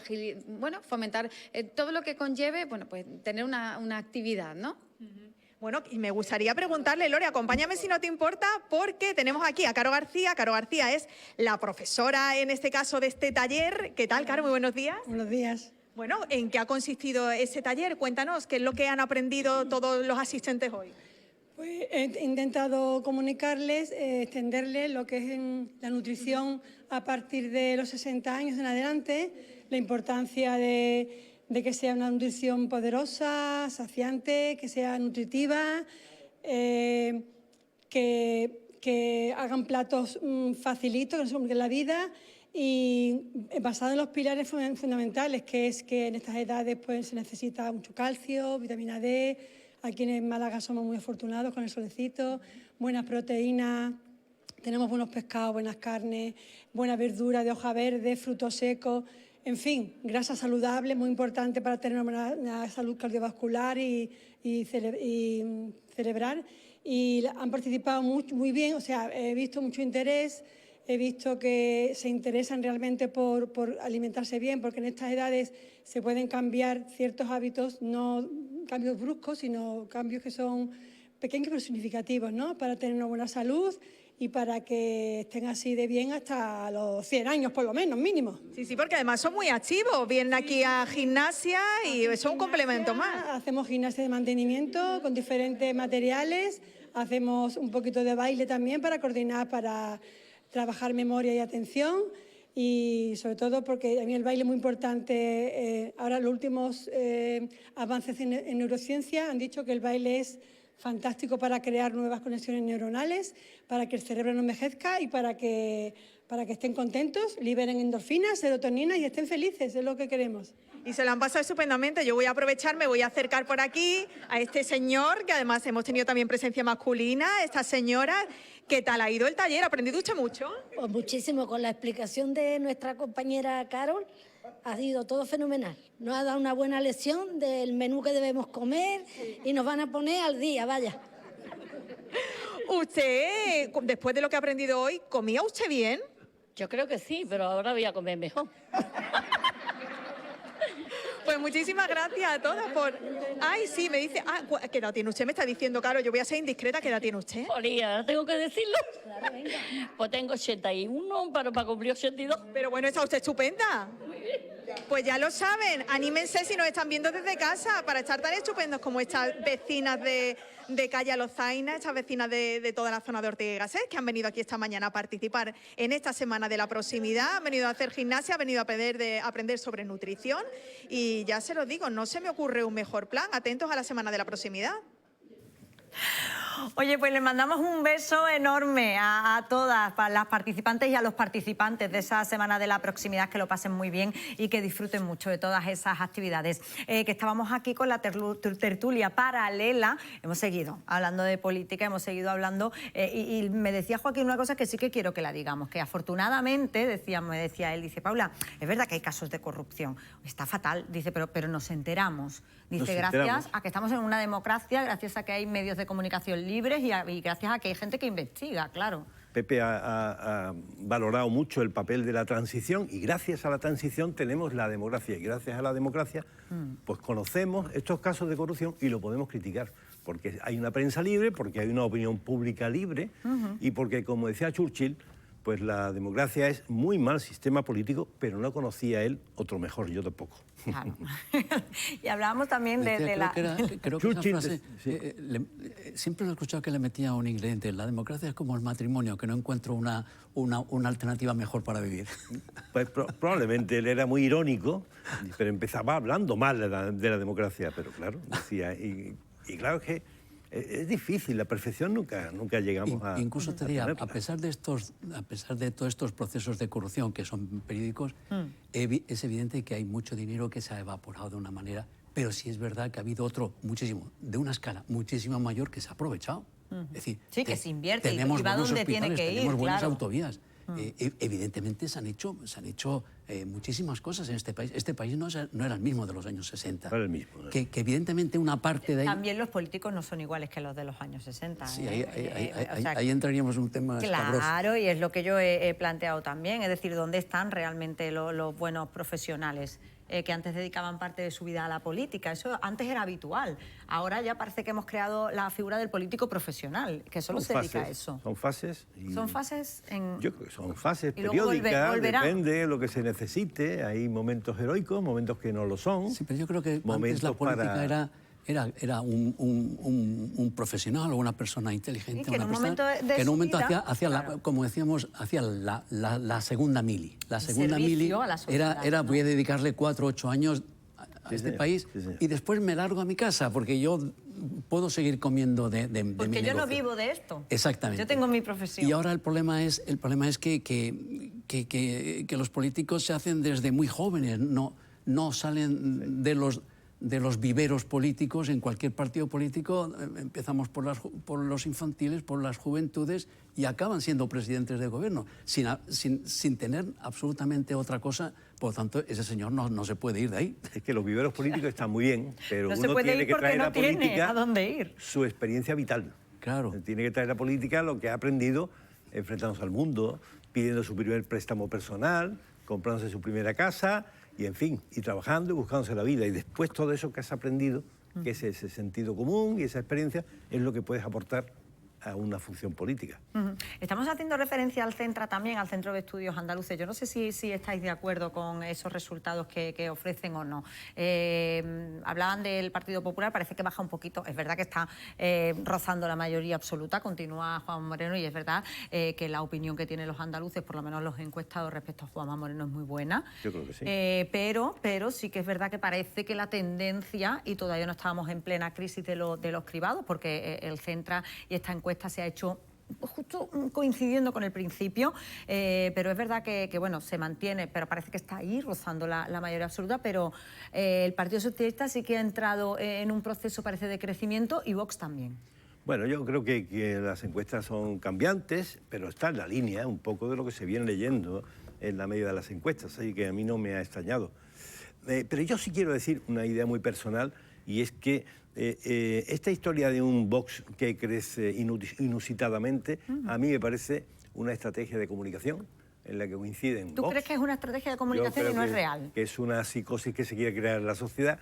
bueno, fomentar todo lo que conlleve, bueno, pues tener una actividad, ¿no? Bueno, y me gustaría preguntarle, Lore, acompáñame si no te importa, porque tenemos aquí a Caro García. Caro García es la profesora, en este caso, de este taller. ¿Qué tal, Caro? Muy buenos días. Buenos días. Bueno, ¿en qué ha consistido ese taller? Cuéntanos, ¿qué es lo que han aprendido todos los asistentes hoy? Pues he intentado comunicarles, extenderles lo que es la nutrición a partir de los 60 años en adelante, la importancia de que sea una nutrición poderosa, saciante, que sea nutritiva, que hagan platos facilitos, que no se compliquen la vida y basado en los pilares fundamentales, que es que en estas edades pues, se necesita mucho calcio, vitamina D. Aquí en Málaga somos muy afortunados con el solecito, buenas proteínas, tenemos buenos pescados, buenas carnes, buena verdura de hoja verde, frutos secos. En fin, grasa saludable, muy importante para tener una salud cardiovascular y cerebral. Y han participado muy bien, o sea, he visto mucho interés, he visto que se interesan realmente por alimentarse bien, porque en estas edades se pueden cambiar ciertos hábitos, no cambios bruscos, sino cambios que son pequeños pero significativos, ¿no? Para tener una buena salud y para que estén así de bien hasta los 100 años, por lo menos, mínimo. Sí, sí, porque además son muy activos, vienen aquí a gimnasia y son un complemento más. Hacemos gimnasia de mantenimiento con diferentes materiales, hacemos un poquito de baile también para coordinar, para trabajar memoria y atención y sobre todo porque a mí el baile es muy importante. Ahora los últimos avances en neurociencia han dicho que el baile es fantástico para crear nuevas conexiones neuronales, para que el cerebro no envejezca y para que estén contentos, liberen endorfinas, serotonina y estén felices, es lo que queremos. Y se lo han pasado estupendamente. Yo voy a aprovechar, me voy a acercar por aquí a este señor, que además hemos tenido también presencia masculina, esta señora. ¿Qué tal ha ido el taller? ¿Ha aprendido usted mucho? Pues muchísimo, con la explicación de nuestra compañera Carol. Ha sido todo fenomenal. Nos ha dado una buena lección del menú que debemos comer y nos van a poner al día, vaya. Usted, después de lo que ha aprendido hoy, ¿comía usted bien? Yo creo que sí, pero ahora voy a comer mejor. Pues muchísimas gracias a todas por... Ay, sí, me dice... ¿qué edad tiene usted? Me está diciendo, Caro, yo voy a ser indiscreta. ¿Qué edad tiene usted? Olía, ¿tengo que decirlo? Claro, venga. Pues tengo 81 para cumplir 82. Pero bueno, está usted estupenda. Muy bien. Pues ya lo saben, anímense si nos están viendo desde casa para estar tan estupendos como estas vecinas de Calle Lozaina, estas vecinas de toda la zona de Ortega y Gasset, que han venido aquí esta mañana a participar en esta semana de la proximidad, han venido a hacer gimnasia, han venido a aprender sobre nutrición y ya se lo digo, no se me ocurre un mejor plan. Atentos a la semana de la proximidad. Oye, pues le mandamos un beso enorme a todas las participantes y a los participantes de esa semana de la proximidad, que lo pasen muy bien y que disfruten mucho de todas esas actividades. Que estábamos aquí con la tertulia paralela, hemos seguido hablando de política, hemos seguido hablando y me decía Joaquín una cosa que sí que quiero que la digamos, que afortunadamente, me decía él, dice, Paula, es verdad que hay casos de corrupción, está fatal, dice, pero nos enteramos. Dice, gracias a que estamos en una democracia, gracias a que hay medios de comunicación libres y gracias a que hay gente que investiga, claro. Pepe ha valorado mucho el papel de la transición y gracias a la transición tenemos la democracia y gracias a la democracia pues conocemos estos casos de corrupción y lo podemos criticar porque hay una prensa libre, porque hay una opinión pública libre y porque, como decía Churchill, pues la democracia es muy mal sistema político, pero no conocía él otro mejor, yo tampoco. Claro. Y hablábamos también de la... Creo que esa frase, siempre lo he escuchado que le metía un ingrediente. La democracia es como el matrimonio, que no encuentro una alternativa mejor para vivir. Pues probablemente él era muy irónico, pero empezaba hablando mal de la democracia, pero claro, decía... Y claro, es que es difícil, la perfección nunca llegamos a... Incluso te diría, a pesar de todos estos procesos de corrupción que son periódicos, es evidente que hay mucho dinero que se ha evaporado de una manera, pero sí es verdad que ha habido otro, muchísimo, de una escala muchísimo mayor que se ha aprovechado. Es decir, sí, que se invierte y va donde tiene que ir, tenemos buenas autovías. Evidentemente se han hecho muchísimas cosas en este país. Este país no era el mismo de los años 60. No era el mismo. ¿No? Que evidentemente una parte de ahí... También los políticos no son iguales que los de los años 60. Sí, ahí entraríamos en un tema escabroso. Claro, y es lo que yo he planteado también. Es decir, ¿dónde están realmente los buenos profesionales que antes dedicaban parte de su vida a la política? Eso antes era habitual. Ahora ya parece que hemos creado la figura del político profesional, que solo se dedica a eso. Son fases. Son fases en... Yo creo que son fases periódicas, depende de lo que se necesite. Hay momentos heroicos, momentos que no lo son. Sí, pero yo creo que antes la política era un profesional o una persona inteligente, que en un momento hacía como decíamos, hacía la segunda mili. La segunda mili era voy a dedicarle 4 o 8 años a este país y después me largo a mi casa porque yo puedo seguir comiendo de mi negocio. Porque yo no vivo de esto. Exactamente. Yo tengo mi profesión. Y ahora el problema es que los políticos se hacen desde muy jóvenes, no salen de los viveros políticos. En cualquier partido político empezamos por los infantiles, por las juventudes y acaban siendo presidentes de gobierno sin tener absolutamente otra cosa. Por lo tanto, ese señor no se puede ir de ahí. Es que los viveros políticos están muy bien, pero no uno tiene que traer a la política a dónde ir. Su experiencia vital. Claro. Tiene que traer a la política lo que ha aprendido enfrentándose al mundo, pidiendo su primer préstamo personal, comprándose su primera casa y, en fin, y trabajando y buscándose la vida. Y después todo eso que has aprendido, que es ese sentido común y esa experiencia, es lo que puedes aportar a una función política. Estamos haciendo referencia al CENTRA también, al Centro de Estudios Andaluces. Yo no sé si estáis de acuerdo con esos resultados que ofrecen o no. Hablaban del Partido Popular, parece que baja un poquito. Es verdad que está rozando la mayoría absoluta, continúa Juanma Moreno, y es verdad que la opinión que tienen los andaluces, por lo menos los encuestados respecto a Juanma Moreno, es muy buena. Yo creo que sí. Pero sí que es verdad que parece que la tendencia, y todavía no estábamos en plena crisis de los cribados, porque el CENTRA y esta encuesta se ha hecho justo coincidiendo con el principio, pero es verdad que bueno, se mantiene, pero parece que está ahí rozando la mayoría absoluta, pero el Partido Socialista sí que ha entrado en un proceso, parece, de crecimiento, y Vox también. Bueno, yo creo que las encuestas son cambiantes, pero está en la línea un poco de lo que se viene leyendo en la media de las encuestas, así que a mí no me ha extrañado. Pero yo sí quiero decir una idea muy personal, y es que esta historia de un Vox que crece inusitadamente, a mí me parece una estrategia de comunicación en la que coinciden. ¿Tú crees que es una estrategia de comunicación y no es real? Que es una psicosis que se quiere crear en la sociedad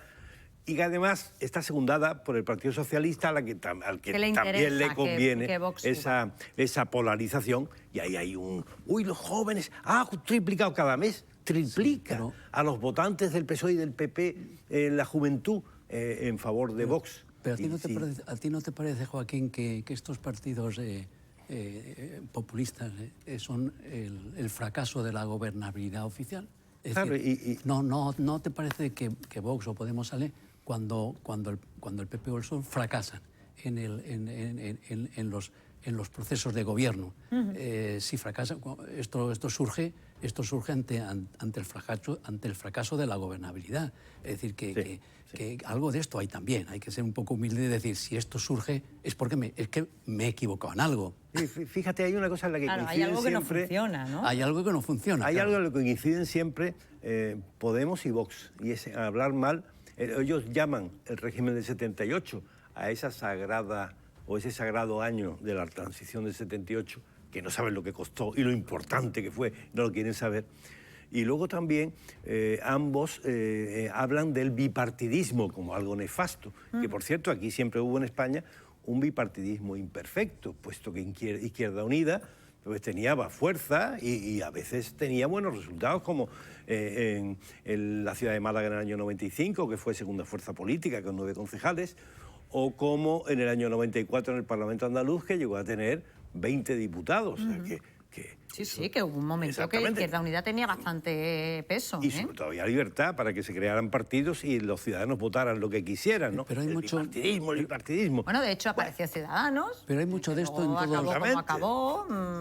y que además está secundada por el Partido Socialista, al que también le conviene esa polarización. Y ahí hay ¡uy, los jóvenes! ¡Ah, triplicado cada mes! triplica a los votantes del PSOE y del PP la juventud en favor de Vox. Pero ¿a ti no te parece, Joaquín, que estos partidos populistas son el fracaso de la gobernabilidad oficial? Es decir, ¿no te parece que Vox o Podemos sale cuando el PP o el PSOE fracasan en los procesos de gobierno? Si fracasa, esto surge ante el fracaso de la gobernabilidad. Es decir, que algo de esto hay también. Hay que ser un poco humilde y decir, si esto surge es porque es que me he equivocado en algo. Fíjate, hay una cosa en la que coinciden hay algo que siempre... no funciona, ¿no? Hay algo que no funciona. Hay algo en lo que coinciden siempre Podemos y Vox, y es hablar mal. Ellos llaman el régimen del 78 a esa sagrada o ese sagrado año de la transición del 78, que no saben lo que costó y lo importante que fue, no lo quieren saber. Y luego también ambos hablan del bipartidismo como algo nefasto, que por cierto aquí siempre hubo en España un bipartidismo imperfecto, puesto que Izquierda Unida pues tenía fuerza y a veces tenía buenos resultados, como en la ciudad de Málaga en el año 95, que fue segunda fuerza política con 9 concejales, o como en el año 94 en el Parlamento andaluz, que llegó a tener 20 diputados. O sea, Sí, que hubo un momento que Izquierda Unida tenía bastante peso. Y sobre todo había libertad para que se crearan partidos y los ciudadanos votaran lo que quisieran, ¿no? Pero hay mucho... el bipartidismo. Bueno, de hecho apareció Ciudadanos. Pero hay mucho de esto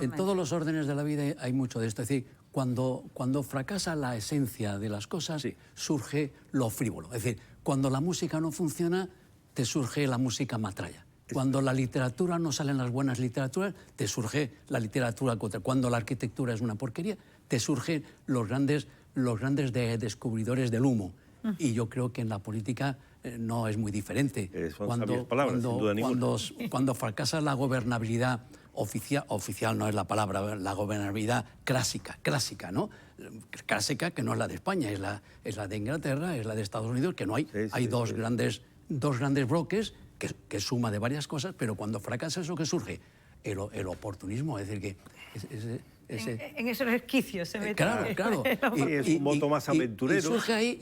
en todos los órdenes de la vida, hay mucho de esto. Es decir, cuando fracasa la esencia de las cosas, surge lo frívolo. Es decir, cuando la música no funciona, te surge la música matralla. Cuando la literatura no salen las buenas literaturas, te surge la literatura contra. Cuando la arquitectura es una porquería, te surgen los grandes descubridores del humo. Y yo creo que en la política no es muy diferente. Cuando fracasa la gobernabilidad oficial no es la palabra, la gobernabilidad clásica, ¿no? Clásica, que no es la de España, es la de Inglaterra, es la de Estados Unidos, que no hay. Hay dos grandes bloques que suma de varias cosas, pero cuando fracasa eso, ¿qué surge? El oportunismo, es decir, que... En esos resquicios se mete. Claro. Es un voto más aventurero. Y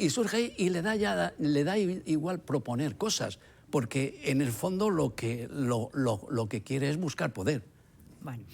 surge ahí y le da igual proponer cosas, porque en el fondo lo que quiere es buscar poder. Bueno,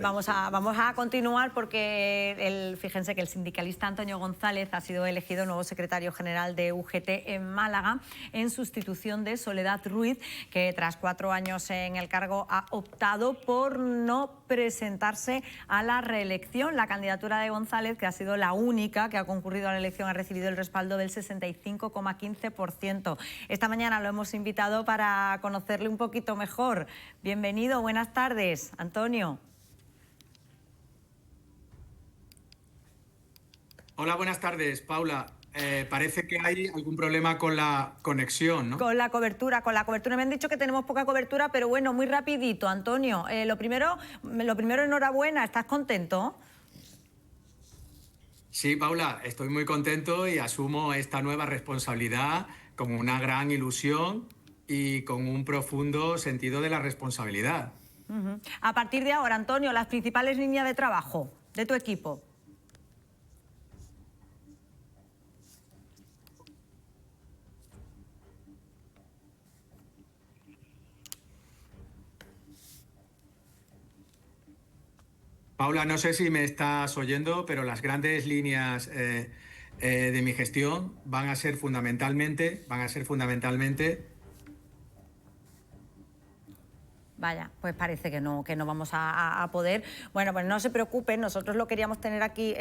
vamos a continuar porque fíjense que el sindicalista Antonio González ha sido elegido nuevo secretario general de UGT en Málaga en sustitución de Soledad Ruiz, que tras 4 años en el cargo ha optado por no presentarse a la reelección. La candidatura de González, que ha sido la única que ha concurrido a la elección, ha recibido el respaldo del 65,15%. Esta mañana lo hemos invitado para conocerle un poquito mejor. Bienvenido, buenas tardes, Antonio. Hola, buenas tardes, Paula. Parece que hay algún problema con la conexión, ¿no? Con la cobertura. Me han dicho que tenemos poca cobertura, pero bueno, muy rapidito, Antonio. Lo primero, enhorabuena, ¿estás contento? Sí, Paula, estoy muy contento y asumo esta nueva responsabilidad como una gran ilusión y con un profundo sentido de la responsabilidad. A partir de ahora, Antonio, las principales líneas de trabajo de tu equipo. Paula, no sé si me estás oyendo, pero las grandes líneas de mi gestión van a ser fundamentalmente Vaya, pues parece que no vamos a poder. Bueno, pues no se preocupen, nosotros lo queríamos tener aquí,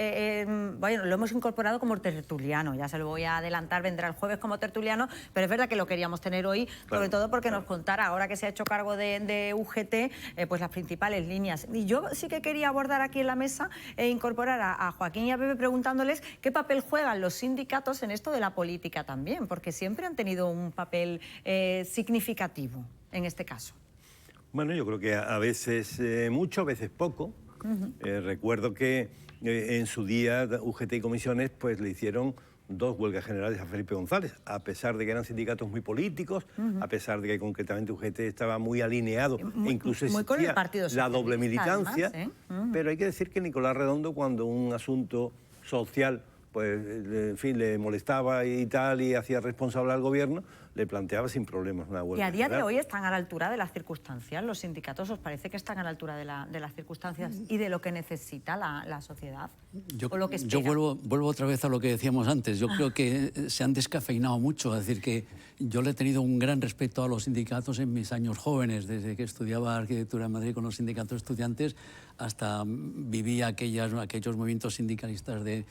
bueno, lo hemos incorporado como tertuliano, ya se lo voy a adelantar, vendrá el jueves como tertuliano, pero es verdad que lo queríamos tener hoy, sobre todo porque nos contara, ahora que se ha hecho cargo de UGT, pues las principales líneas. Y yo sí que quería abordar aquí en la mesa e incorporar a Joaquín y a Pepe preguntándoles qué papel juegan los sindicatos en esto de la política también, porque siempre han tenido un papel significativo en este caso. Bueno, yo creo que a veces mucho, a veces poco. Recuerdo que en su día UGT y comisiones pues le hicieron 2 huelgas generales a Felipe González, a pesar de que eran sindicatos muy políticos, a pesar de que concretamente UGT estaba muy alineado, incluso existía la doble militancia, además, pero hay que decir que Nicolás Redondo, cuando un asunto social pues, en fin, le molestaba y tal, y hacía responsable al gobierno, le planteaba sin problemas una huelga. ¿Y a día de hoy están a la altura de las circunstancias? ¿Los sindicatos os parece que están a la altura de las circunstancias y de lo que necesita la sociedad? Yo espera? vuelvo otra vez a lo que decíamos antes. Yo creo que se han descafeinado mucho. Es decir, que yo le he tenido un gran respeto a los sindicatos en mis años jóvenes, desde que estudiaba arquitectura en Madrid con los sindicatos de estudiantes, hasta vivía aquellos movimientos sindicalistas de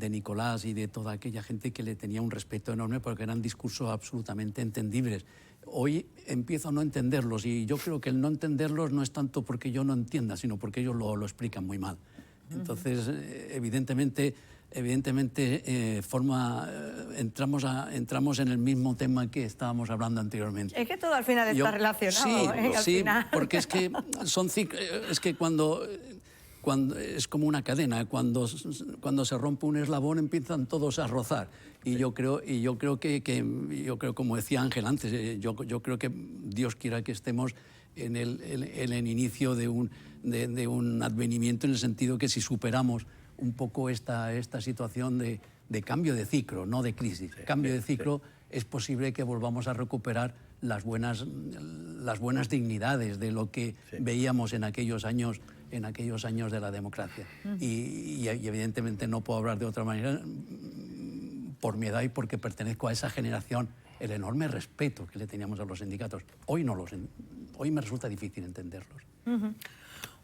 Nicolás y de toda aquella gente que le tenía un respeto enorme porque eran discursos absolutamente entendibles. Hoy empiezo a no entenderlos, y yo creo que el no entenderlos no es tanto porque yo no entienda, sino porque ellos lo explican muy mal. Entonces, evidentemente entramos en el mismo tema que estábamos hablando anteriormente. Es que todo al final está relacionado. Sí, porque es que cuando es como una cadena, cuando se rompe un eslabón empiezan todos a rozar. Y yo creo como decía Ángel antes, yo creo que Dios quiera que estemos en el inicio de un advenimiento, en el sentido que si superamos un poco esta situación de cambio de ciclo, no de crisis, cambio de ciclo, es posible que volvamos a recuperar las buenas dignidades de lo que veíamos en aquellos años de la democracia. Y evidentemente no puedo hablar de otra manera por mi edad y porque pertenezco a esa generación, el enorme respeto que le teníamos a los sindicatos. Hoy me resulta difícil entenderlos.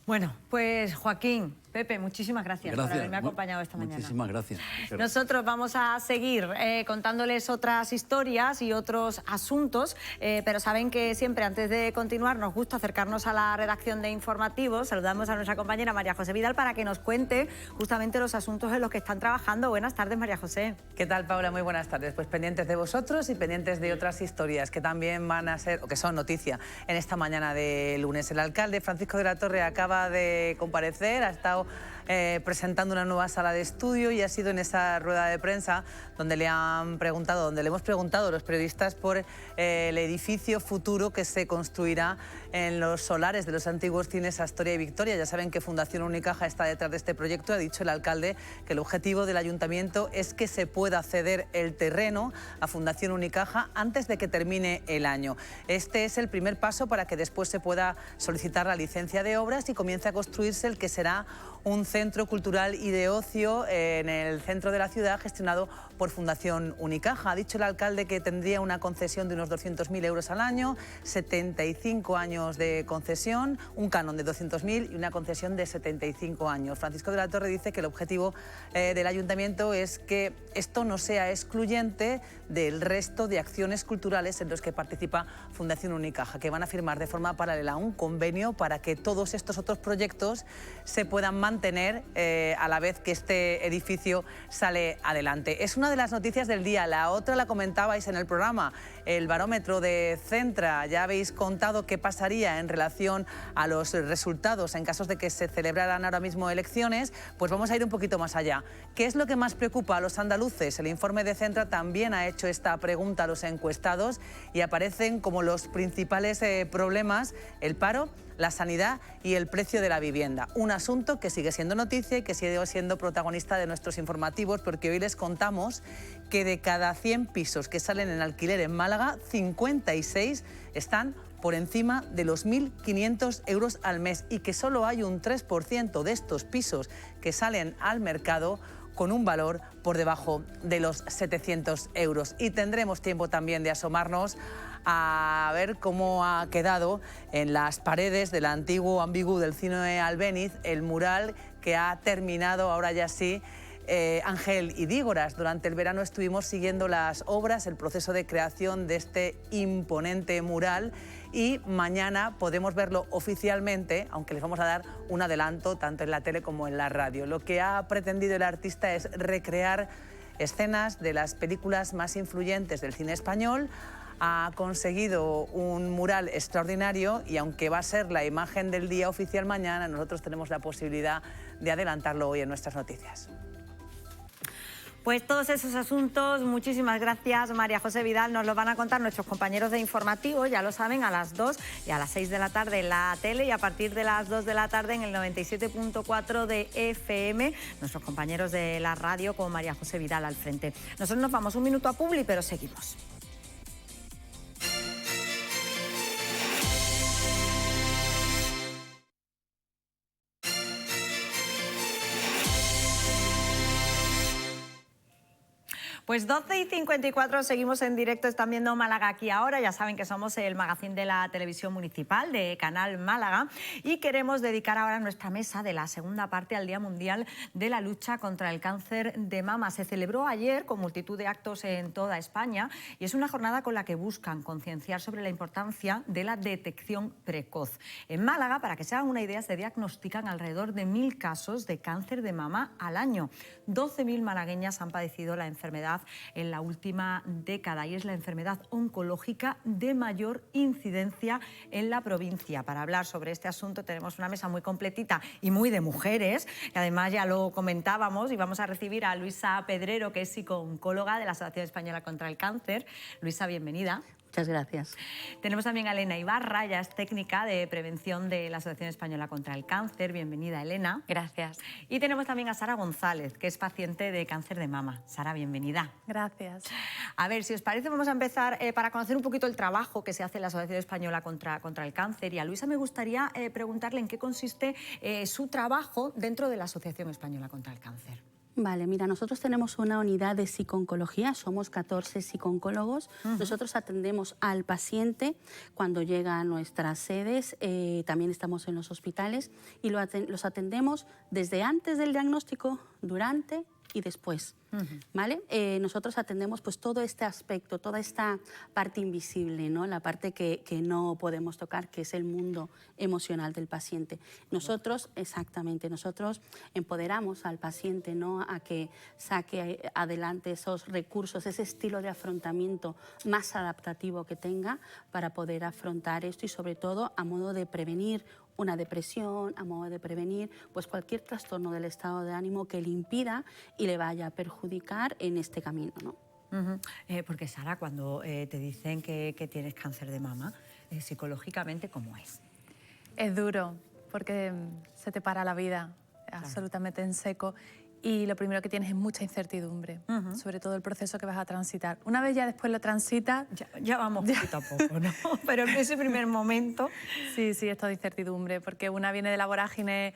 Bueno, pues Joaquín, Pepe, muchísimas gracias por haberme acompañado esta mañana. Muchísimas gracias. Nosotros vamos a seguir contándoles otras historias y otros asuntos, pero saben que siempre antes de continuar nos gusta acercarnos a la redacción de informativos. Saludamos a nuestra compañera María José Vidal para que nos cuente justamente los asuntos en los que están trabajando. Buenas tardes, María José. ¿Qué tal, Paula? Muy buenas tardes. Pues pendientes de vosotros y pendientes de otras historias que también van a ser, o que son noticia en esta mañana de lunes. El alcalde Francisco de la Torre acaba de comparecer, ha estado presentando una nueva sala de estudio y ha sido en esa rueda de prensa donde le hemos preguntado los periodistas por el edificio futuro que se construirá en los solares de los antiguos cines Astoria y Victoria. Ya saben que Fundación Unicaja está detrás de este proyecto. Ha dicho el alcalde que el objetivo del ayuntamiento es que se pueda ceder el terreno a Fundación Unicaja antes de que termine el año. Este es el primer paso para que después se pueda solicitar la licencia de obras y comience a construirse el que será un centro cultural y de ocio en el centro de la ciudad gestionado por Fundación Unicaja. Ha dicho el alcalde que tendría una concesión de unos 200.000 euros al año, 75 años de concesión, un canon de 200.000 y una concesión de 75 años. Francisco de la Torre dice que el objetivo del ayuntamiento es que esto no sea excluyente del resto de acciones culturales en los que participa Fundación Unicaja, que van a firmar de forma paralela un convenio para que todos estos otros proyectos se puedan mantener a la vez que este edificio sale adelante. Es una de las noticias del día. La otra la comentabais en el programa, el barómetro de Centra. Ya habéis contado qué pasaría en relación a los resultados en casos de que se celebraran ahora mismo elecciones. Pues vamos a ir un poquito más allá. ¿Qué es lo que más preocupa a los andaluces? El informe de Centra también ha hecho esta pregunta a los encuestados y aparecen como los principales problemas el paro, la sanidad y el precio de la vivienda. Un asunto que sigue siendo noticia y que sigue siendo protagonista de nuestros informativos, porque hoy les contamos que de cada 100 pisos que salen en alquiler en Málaga, 56 están por encima de los 1.500 euros al mes y que solo hay un 3% de estos pisos que salen al mercado con un valor por debajo de los 700 euros. Y tendremos tiempo también de asomarnos a ver cómo ha quedado en las paredes del antiguo ambigú del cine Albéniz el mural que ha terminado ahora ya sí Ángel Idígoras. Durante el verano estuvimos siguiendo las obras, el proceso de creación de este imponente mural y mañana podemos verlo oficialmente, aunque les vamos a dar un adelanto tanto en la tele como en la radio. Lo que ha pretendido el artista es recrear escenas de las películas más influyentes del cine español. Ha conseguido un mural extraordinario y aunque va a ser la imagen del día oficial mañana, nosotros tenemos la posibilidad de adelantarlo hoy en nuestras noticias. Pues todos esos asuntos, muchísimas gracias María José Vidal, nos lo van a contar nuestros compañeros de informativo, ya lo saben, a las 2 y a las 6 de la tarde en la tele y a partir de las 2 de la tarde en el 97.4 de FM, nuestros compañeros de la radio con María José Vidal al frente. Nosotros nos vamos un minuto a Publi, pero seguimos. Pues 12:54, seguimos en directo, están viendo Málaga aquí ahora, ya saben que somos el magazín de la televisión municipal de Canal Málaga y queremos dedicar ahora nuestra mesa de la segunda parte al Día Mundial de la Lucha contra el Cáncer de Mama. Se celebró ayer con multitud de actos en toda España y es una jornada con la que buscan concienciar sobre la importancia de la detección precoz. En Málaga, para que se hagan una idea, se diagnostican alrededor de 1.000 casos de cáncer de mama al año. 12.000 malagueñas han padecido la enfermedad en la última década y es la enfermedad oncológica de mayor incidencia en la provincia. Para hablar sobre este asunto tenemos una mesa muy completita y muy de mujeres, que además ya lo comentábamos, y vamos a recibir a Luisa Pedrero, que es psicooncóloga de la Asociación Española contra el Cáncer. Luisa, bienvenida. Muchas gracias. Tenemos también a Elena Ibarra, ella es técnica de prevención de la Asociación Española contra el Cáncer. Bienvenida, Elena. Gracias. Y tenemos también a Sara González, que es paciente de cáncer de mama. Sara, bienvenida. Gracias. A ver, si os parece, vamos a empezar para conocer un poquito el trabajo que se hace en la Asociación Española contra el Cáncer. Y a Luisa me gustaría preguntarle en qué consiste su trabajo dentro de la Asociación Española contra el Cáncer. Vale, mira, nosotros tenemos una unidad de psicooncología, somos 14 psicooncólogos. Nosotros atendemos al paciente cuando llega a nuestras sedes, también estamos en los hospitales y los atendemos desde antes del diagnóstico, durante y después. ¿Vale? Nosotros atendemos pues todo este aspecto, toda esta parte invisible, ¿no? La parte que no podemos tocar, que es el mundo emocional del paciente. Nosotros, exactamente, nosotros empoderamos al paciente, ¿no? A que saque adelante esos recursos, ese estilo de afrontamiento más adaptativo que tenga para poder afrontar esto y sobre todo a modo de prevenir una depresión, a modo de prevenir pues cualquier trastorno del estado de ánimo que le impida y le vaya a perjudicar en este camino, ¿no? Porque Sara, cuando te dicen que tienes cáncer de mama, psicológicamente, ¿cómo es? Es duro porque se te para la vida absolutamente en seco y lo primero que tienes es mucha incertidumbre, sobre todo el proceso que vas a transitar. Una vez ya después lo transitas... Ya vamos poquito a poco, ¿no? Pero en ese primer momento... Sí, es toda incertidumbre, porque una viene de la vorágine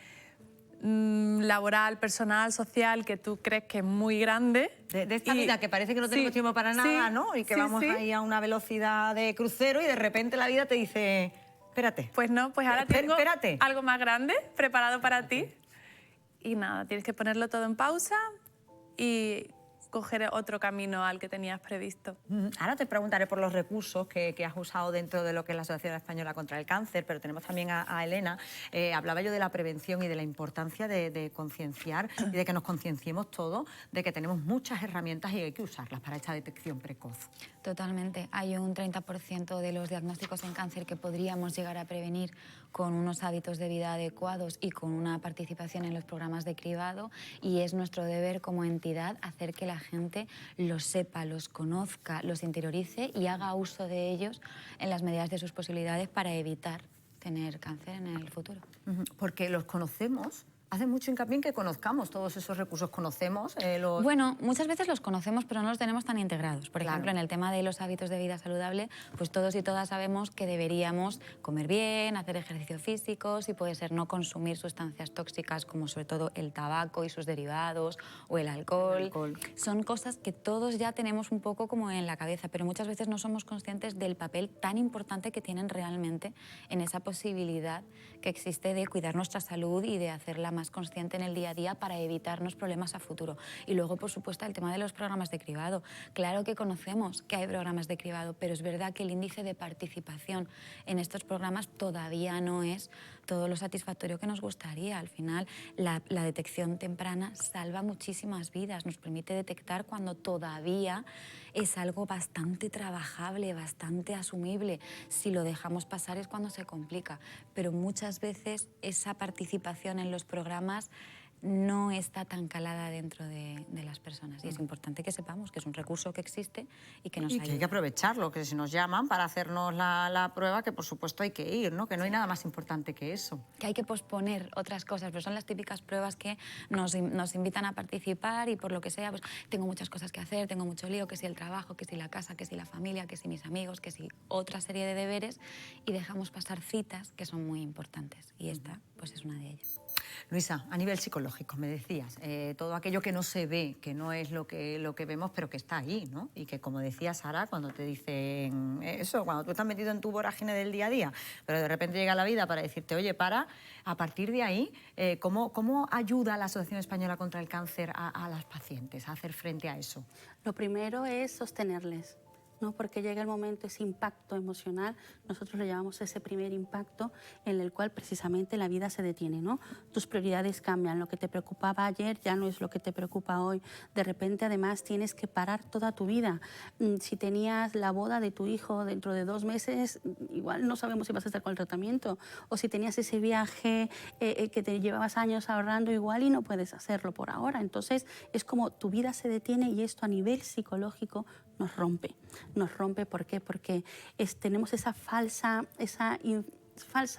laboral, personal, social, que tú crees que es muy grande. De esta vida que parece que no tenemos tiempo para nada, ¿no? Y que vamos ahí a una velocidad de crucero y de repente la vida te dice, espérate. Pues no, pues ahora tengo algo más grande preparado para ti. Y nada, tienes que ponerlo todo en pausa y coger otro camino al que tenías previsto. Ahora te preguntaré por los recursos que has usado dentro de lo que es la Asociación Española contra el Cáncer, pero tenemos también a Elena. Hablaba yo de la prevención y de la importancia de concienciar y de que nos concienciemos todos de que tenemos muchas herramientas y hay que usarlas para esta detección precoz. Totalmente. Hay un 30% de los diagnósticos en cáncer que podríamos llegar a prevenir con unos hábitos de vida adecuados y con una participación en los programas de cribado, y es nuestro deber como entidad hacer que la gente los sepa, los conozca, los interiorice y haga uso de ellos en las medidas de sus posibilidades para evitar tener cáncer en el futuro. Porque los conocemos. Hace mucho hincapié en que conozcamos todos esos recursos, conocemos Bueno, muchas veces los conocemos, pero no los tenemos tan integrados. Por ejemplo, en el tema de los hábitos de vida saludable, pues todos y todas sabemos que deberíamos comer bien, hacer ejercicio físico, si puede ser no consumir sustancias tóxicas como sobre todo el tabaco y sus derivados o el alcohol. Son cosas que todos ya tenemos un poco como en la cabeza, pero muchas veces no somos conscientes del papel tan importante que tienen realmente en esa posibilidad que existe de cuidar nuestra salud y de hacerla más consciente en el día a día para evitarnos problemas a futuro. Y luego, por supuesto, el tema de los programas de cribado. Claro que conocemos que hay programas de cribado, pero es verdad que el índice de participación en estos programas todavía no es todo lo satisfactorio que nos gustaría. Al final, la detección temprana salva muchísimas vidas, nos permite detectar cuando todavía es algo bastante trabajable, bastante asumible. Si lo dejamos pasar es cuando se complica, pero muchas veces esa participación en los programas no está tan calada dentro de las personas. Y es importante que sepamos que es un recurso que existe y que nos ayuda. Y que hay que aprovecharlo, que si nos llaman para hacernos la prueba, que por supuesto hay que ir, ¿no? Que no hay nada más importante que eso. Que hay que posponer otras cosas, pero son las típicas pruebas que nos invitan a participar y por lo que sea, pues tengo muchas cosas que hacer, tengo mucho lío, que si el trabajo, que si la casa, que si la familia, que si mis amigos, que si otra serie de deberes, y dejamos pasar citas que son muy importantes. Y esta, pues es una de ellas. Luisa, a nivel psicológico, me decías, todo aquello que no se ve, que no es lo que vemos, pero que está ahí, ¿no? Y que, como decía Sara, cuando te dicen eso, cuando tú estás metido en tu vorágine del día a día, pero de repente llega la vida para decirte, oye, para, a partir de ahí, ¿cómo ayuda la Asociación Española contra el Cáncer a las pacientes a hacer frente a eso? Lo primero es sostenerles, ¿no? Porque llega el momento, ese impacto emocional, nosotros lo llamamos ese primer impacto en el cual precisamente la vida se detiene, ¿no? Tus prioridades cambian, lo que te preocupaba ayer ya no es lo que te preocupa hoy. De repente además tienes que parar toda tu vida. Si tenías la boda de tu hijo dentro de 2 meses, igual no sabemos si vas a estar con el tratamiento, o si tenías ese viaje que te llevabas años ahorrando igual y no puedes hacerlo por ahora. Entonces es como tu vida se detiene y esto a nivel psicológico nos rompe. Nos rompe, ¿por qué? Porque tenemos esa falsa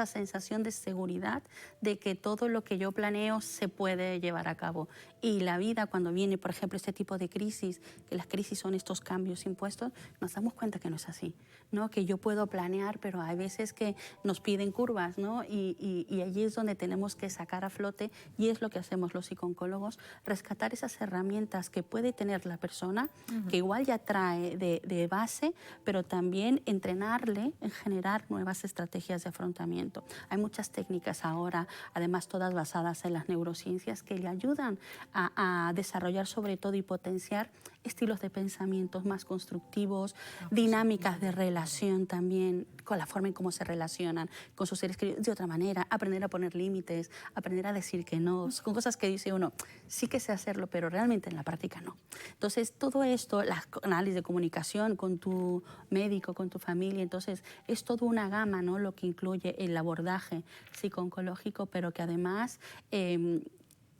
sensación de seguridad de que todo lo que yo planeo se puede llevar a cabo. Y la vida, cuando viene, por ejemplo, este tipo de crisis, que las crisis son estos cambios impuestos, nos damos cuenta que no es así, ¿no? Que yo puedo planear, pero hay veces que nos piden curvas, ¿no? Y allí es donde tenemos que sacar a flote, y es lo que hacemos los psicooncólogos, rescatar esas herramientas que puede tener la persona, que igual ya trae de base, pero también entrenarle en generar nuevas estrategias de afrontamiento. Hay muchas técnicas ahora, además todas basadas en las neurociencias, que le ayudan a desarrollar sobre todo y potenciar estilos de pensamientos más constructivos, dinámicas de relación también, con la forma en cómo se relacionan con sus seres queridos de otra manera, aprender a poner límites, aprender a decir que no, con cosas que dice uno, sí que sé hacerlo, pero realmente en la práctica no. Entonces, todo esto, las análisis de comunicación con tu médico, con tu familia, entonces es toda una gama, ¿no? Lo que incluye el abordaje psicooncológico, pero que además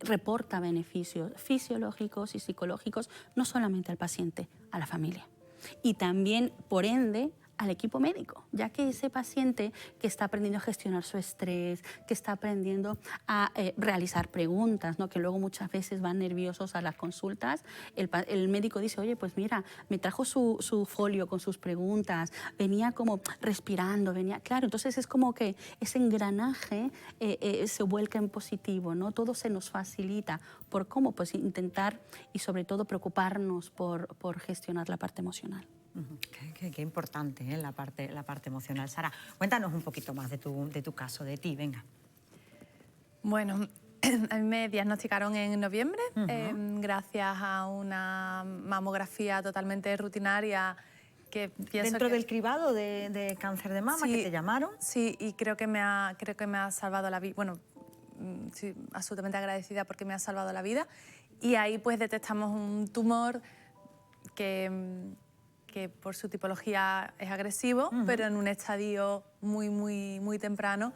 reporta beneficios fisiológicos y psicológicos, no solamente al paciente, a la familia. Y también, por ende, al equipo médico, ya que ese paciente que está aprendiendo a gestionar su estrés, que está aprendiendo a realizar preguntas, ¿no? Que luego muchas veces van nerviosos a las consultas, el médico dice, oye, pues mira, me trajo su folio con sus preguntas, venía como respirando, venía... Claro, entonces es como que ese engranaje se vuelca en positivo, ¿no? Todo se nos facilita. ¿Por cómo? Pues intentar y sobre todo preocuparnos por gestionar la parte emocional. Qué importante, ¿eh? la parte emocional. Sara, cuéntanos un poquito más de tu caso, de ti, venga. Bueno, a mí me diagnosticaron en noviembre gracias a una mamografía totalmente rutinaria que pienso ¿Dentro del cribado de cáncer de mama, sí, que te llamaron? Sí, y creo que me ha salvado la vida. Bueno, sí, absolutamente agradecida porque me ha salvado la vida. Y ahí pues detectamos un tumor que por su tipología es agresivo, pero en un estadio muy temprano.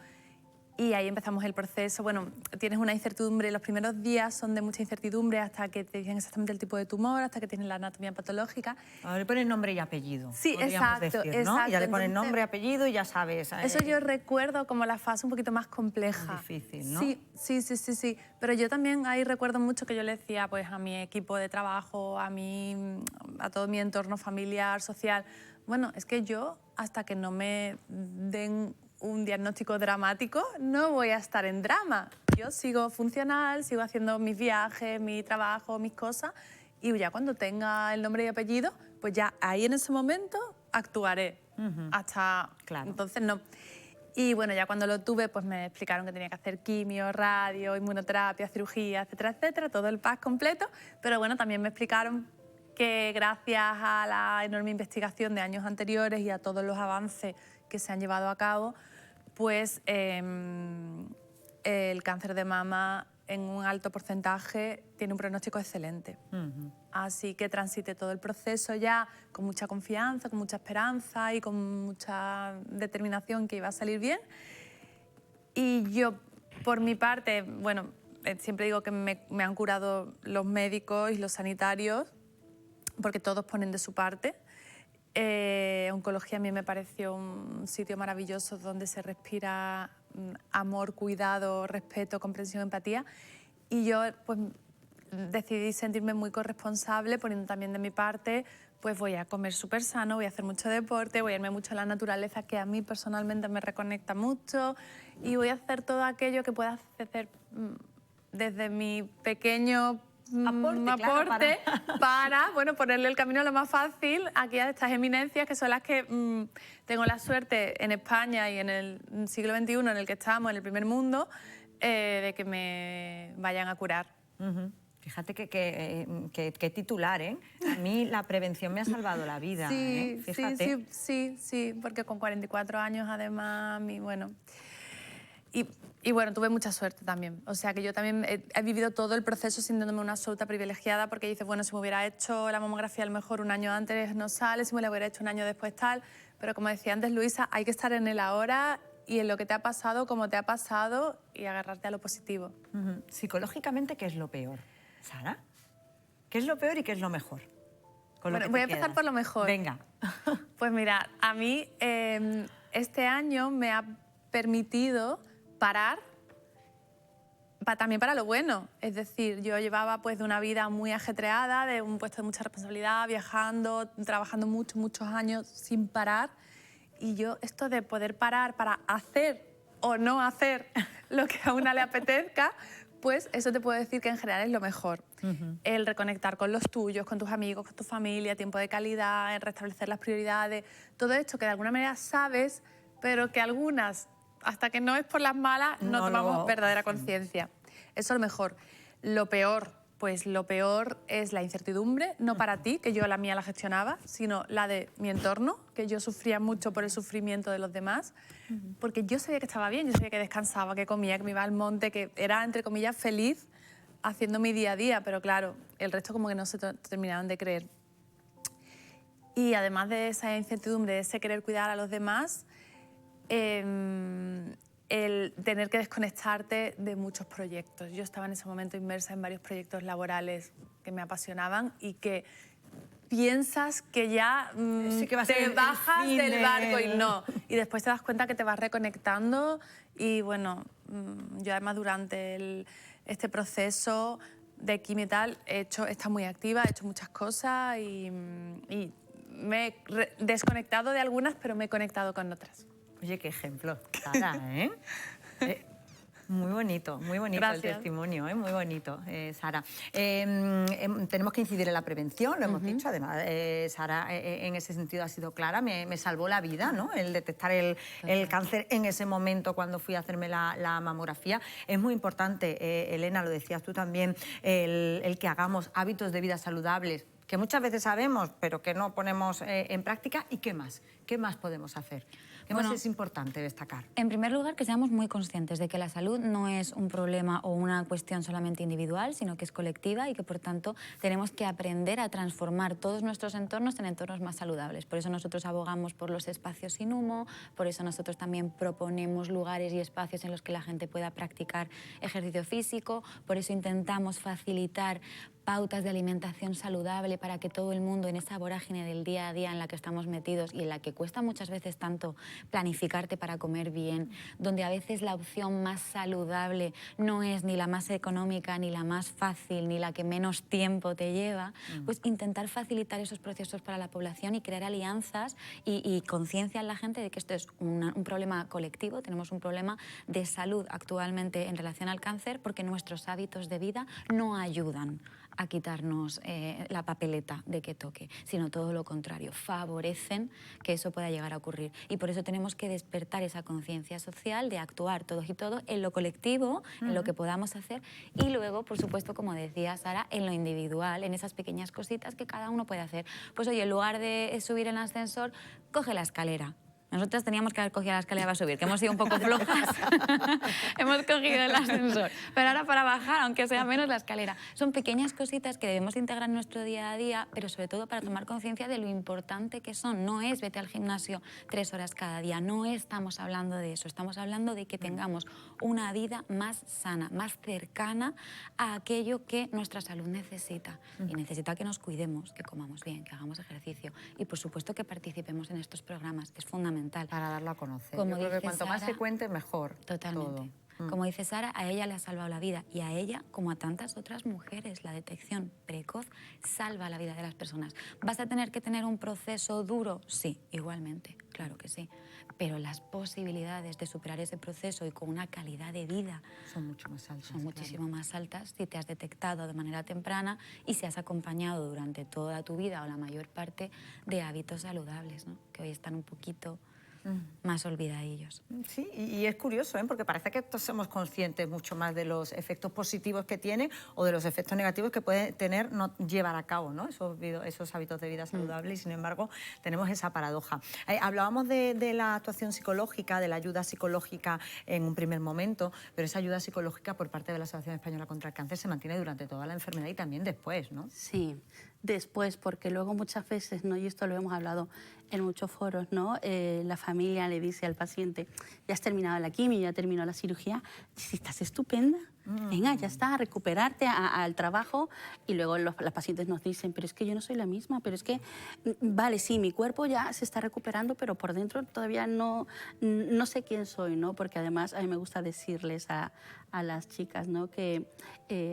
Y ahí empezamos el proceso. Bueno, tienes una incertidumbre, los primeros días son de mucha incertidumbre hasta que te dicen exactamente el tipo de tumor, hasta que tienes la anatomía patológica. Ahora le pones nombre y apellido. Sí, exacto, decir, ¿no? exacto. Ya le pones nombre y apellido y ya sabes. Eso yo recuerdo como la fase un poquito más compleja. Más difícil, ¿no? Sí. Pero yo también ahí recuerdo mucho que yo le decía pues, a mi equipo de trabajo, a todo mi entorno familiar, social, bueno, es que yo hasta que no me den un diagnóstico dramático, no voy a estar en drama. Yo sigo funcional, sigo haciendo mis viajes, mi trabajo, mis cosas, y ya cuando tenga el nombre y apellido, pues ya ahí en ese momento actuaré. Hasta entonces no. Y bueno, ya cuando lo tuve, pues me explicaron que tenía que hacer quimio, radio, inmunoterapia, cirugía, etcétera, todo el pack completo. Pero bueno, también me explicaron que gracias a la enorme investigación de años anteriores y a todos los avances que se han llevado a cabo, pues el cáncer de mama en un alto porcentaje tiene un pronóstico excelente. Así que transité todo el proceso ya con mucha confianza, con mucha esperanza y con mucha determinación que iba a salir bien. Y yo, por mi parte, bueno, siempre digo que me han curado los médicos y los sanitarios, porque todos ponen de su parte. Oncología a mí me pareció un sitio maravilloso donde se respira amor, cuidado, respeto, comprensión, empatía. Y yo pues decidí sentirme muy corresponsable, poniendo también de mi parte. Pues voy a comer súper sano, voy a hacer mucho deporte, voy a irme mucho a la naturaleza, que a mí personalmente me reconecta mucho, y voy a hacer todo aquello que pueda hacer desde mi pequeño aporte para bueno, ponerle el camino lo más fácil aquí a estas eminencias, que son las que tengo la suerte en España y en el siglo XXI en el que estamos, en el primer mundo, de que me vayan a curar. Fíjate que titular, ¿eh? A mí la prevención me ha salvado la vida, sí, ¿eh? Fíjate. Sí, porque con 44 años además, bueno... Y bueno, tuve mucha suerte también. O sea que yo también he vivido todo el proceso sintiéndome una absoluta privilegiada, porque dices, bueno, si me hubiera hecho la mamografía a lo mejor un año antes no sale, si me la hubiera hecho un año después tal. Pero como decía antes Luisa, hay que estar en el ahora y en lo que te ha pasado, como te ha pasado, y agarrarte a lo positivo. Psicológicamente, ¿qué es lo peor, Sara? ¿Qué es lo peor y qué es lo mejor? Bueno, voy a empezar por lo mejor. Venga. Pues mira, a mí este año me ha permitido parar también para lo bueno. Es decir, yo llevaba pues de una vida muy ajetreada, de un puesto de mucha responsabilidad, viajando, trabajando muchos años sin parar. Y yo esto de poder parar para hacer o no hacer lo que a una le apetezca, pues eso te puedo decir que en general es lo mejor. El reconectar con los tuyos, con tus amigos, con tu familia, tiempo de calidad, el restablecer las prioridades, todo esto que de alguna manera sabes, pero que algunas, hasta que no es por las malas, no tomamos verdadera conciencia. Eso es lo mejor. Lo peor, pues lo peor es la incertidumbre, no para ti, que yo la mía la gestionaba, sino la de mi entorno, que yo sufría mucho por el sufrimiento de los demás, porque yo sabía que estaba bien, yo sabía que descansaba, que comía, que me iba al monte, que era, entre comillas, feliz haciendo mi día a día, pero claro, el resto como que no se terminaban de creer. Y además de esa incertidumbre, de ese querer cuidar a los demás, el tener que desconectarte de muchos proyectos. Yo estaba en ese momento inmersa en varios proyectos laborales que me apasionaban y que piensas que ya te bajas del barco y no. Y después te das cuenta que te vas reconectando y bueno, yo además durante este proceso de quimio y tal he estado muy activa, he hecho muchas cosas y me he desconectado de algunas, pero me he conectado con otras. Oye, qué ejemplo, Sara, ¿eh? Muy bonito el testimonio, muy bonito, Sara. Tenemos que incidir en la prevención, lo hemos dicho, además, Sara en ese sentido ha sido clara, me salvó la vida, ¿no? El detectar el cáncer en ese momento cuando fui a hacerme la mamografía. Es muy importante, Elena, lo decías tú también, el que hagamos hábitos de vida saludables, que muchas veces sabemos, pero que no ponemos en práctica. ¿Y qué más? ¿Qué más podemos hacer? ¿Qué más es importante destacar? En primer lugar, que seamos muy conscientes de que la salud no es un problema o una cuestión solamente individual, sino que es colectiva y que, por tanto, tenemos que aprender a transformar todos nuestros entornos en entornos más saludables. Por eso nosotros abogamos por los espacios sin humo, por eso nosotros también proponemos lugares y espacios en los que la gente pueda practicar ejercicio físico, por eso intentamos facilitar pautas de alimentación saludable para que todo el mundo en esa vorágine del día a día en la que estamos metidos y en la que cuesta muchas veces tanto planificarte para comer bien, donde a veces la opción más saludable no es ni la más económica, ni la más fácil, ni la que menos tiempo te lleva, pues intentar facilitar esos procesos para la población y crear alianzas y conciencia en la gente de que esto es un problema colectivo, tenemos un problema de salud actualmente en relación al cáncer porque nuestros hábitos de vida no ayudan a quitarnos la papeleta de que toque, sino todo lo contrario, favorecen que eso pueda llegar a ocurrir. Y por eso tenemos que despertar esa conciencia social de actuar todos y todos en lo colectivo, en lo que podamos hacer, y luego, por supuesto, como decía Sara, en lo individual, en esas pequeñas cositas que cada uno puede hacer. Pues oye, en lugar de subir en el ascensor, coge la escalera. Nosotras teníamos que haber cogido la escalera para subir, que hemos sido un poco flojas. Hemos cogido el ascensor. Pero ahora para bajar, aunque sea menos, la escalera. Son pequeñas cositas que debemos integrar en nuestro día a día, pero sobre todo para tomar conciencia de lo importante que son. No es vete al gimnasio 3 horas cada día, no estamos hablando de eso. Estamos hablando de que tengamos una vida más sana, más cercana a aquello que nuestra salud necesita. Y necesita que nos cuidemos, que comamos bien, que hagamos ejercicio y, por supuesto, que participemos en estos programas. Es fundamental. Para darlo a conocer. Como Yo creo que dice cuanto más Sara, se cuente, mejor. Totalmente. Como dice Sara, a ella le ha salvado la vida y a ella, como a tantas otras mujeres, la detección precoz salva la vida de las personas. ¿Vas a tener que tener un proceso duro? Sí, igualmente, claro que sí. Pero las posibilidades de superar ese proceso y con una calidad de vida son mucho más altas. Son muchísimo más altas si te has detectado de manera temprana y si has acompañado durante toda tu vida o la mayor parte de hábitos saludables, ¿no? Que hoy están un poquito más olvidadillos. Sí, y es curioso, ¿eh? Porque parece que somos conscientes mucho más de los efectos positivos que tiene o de los efectos negativos que puede tener no llevar a cabo, ¿no? esos hábitos de vida saludables y, sin embargo, tenemos esa paradoja. Hablábamos de la actuación psicológica, de la ayuda psicológica en un primer momento, pero esa ayuda psicológica por parte de la Asociación Española contra el Cáncer se mantiene durante toda la enfermedad y también después, ¿no? Sí, después, porque luego muchas veces, ¿no? Y esto lo hemos hablado en muchos foros, ¿no? La familia le dice al paciente, ya has terminado la quimio, ya terminó la cirugía, si estás estupenda, venga, ya está, a recuperarte al trabajo. Y luego las pacientes nos dicen, pero es que yo no soy la misma, pero es que, vale, sí, mi cuerpo ya se está recuperando, pero por dentro todavía no sé quién soy, ¿no? Porque además a mí me gusta decirles a las chicas, ¿no? Que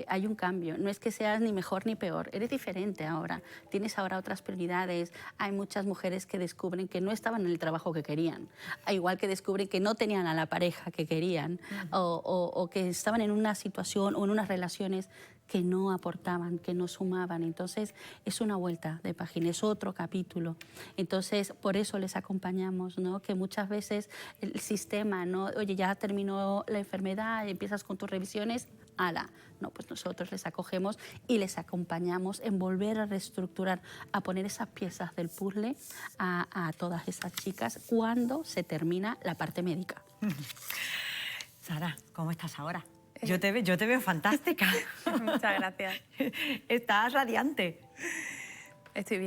hay un cambio, no es que seas ni mejor ni peor, eres diferente ahora, tienes ahora otras prioridades. Hay muchas mujeres que descubren que no estaban en el trabajo que querían, igual que descubren que no tenían a la pareja que querían o que estaban en una situación o en unas relaciones que no aportaban, que no sumaban. Entonces, es una vuelta de página, es otro capítulo. Entonces, por eso les acompañamos, ¿no? Que muchas veces el sistema, ¿no? Oye, ya terminó la enfermedad, empiezas con tus revisiones, ¡hala! No, pues nosotros les acogemos y les acompañamos en volver a reestructurar, a poner esas piezas del puzzle a todas esas chicas cuando se termina la parte médica. Sara, ¿cómo estás ahora? Yo te veo fantástica. Muchas gracias. Estás radiante. Estoy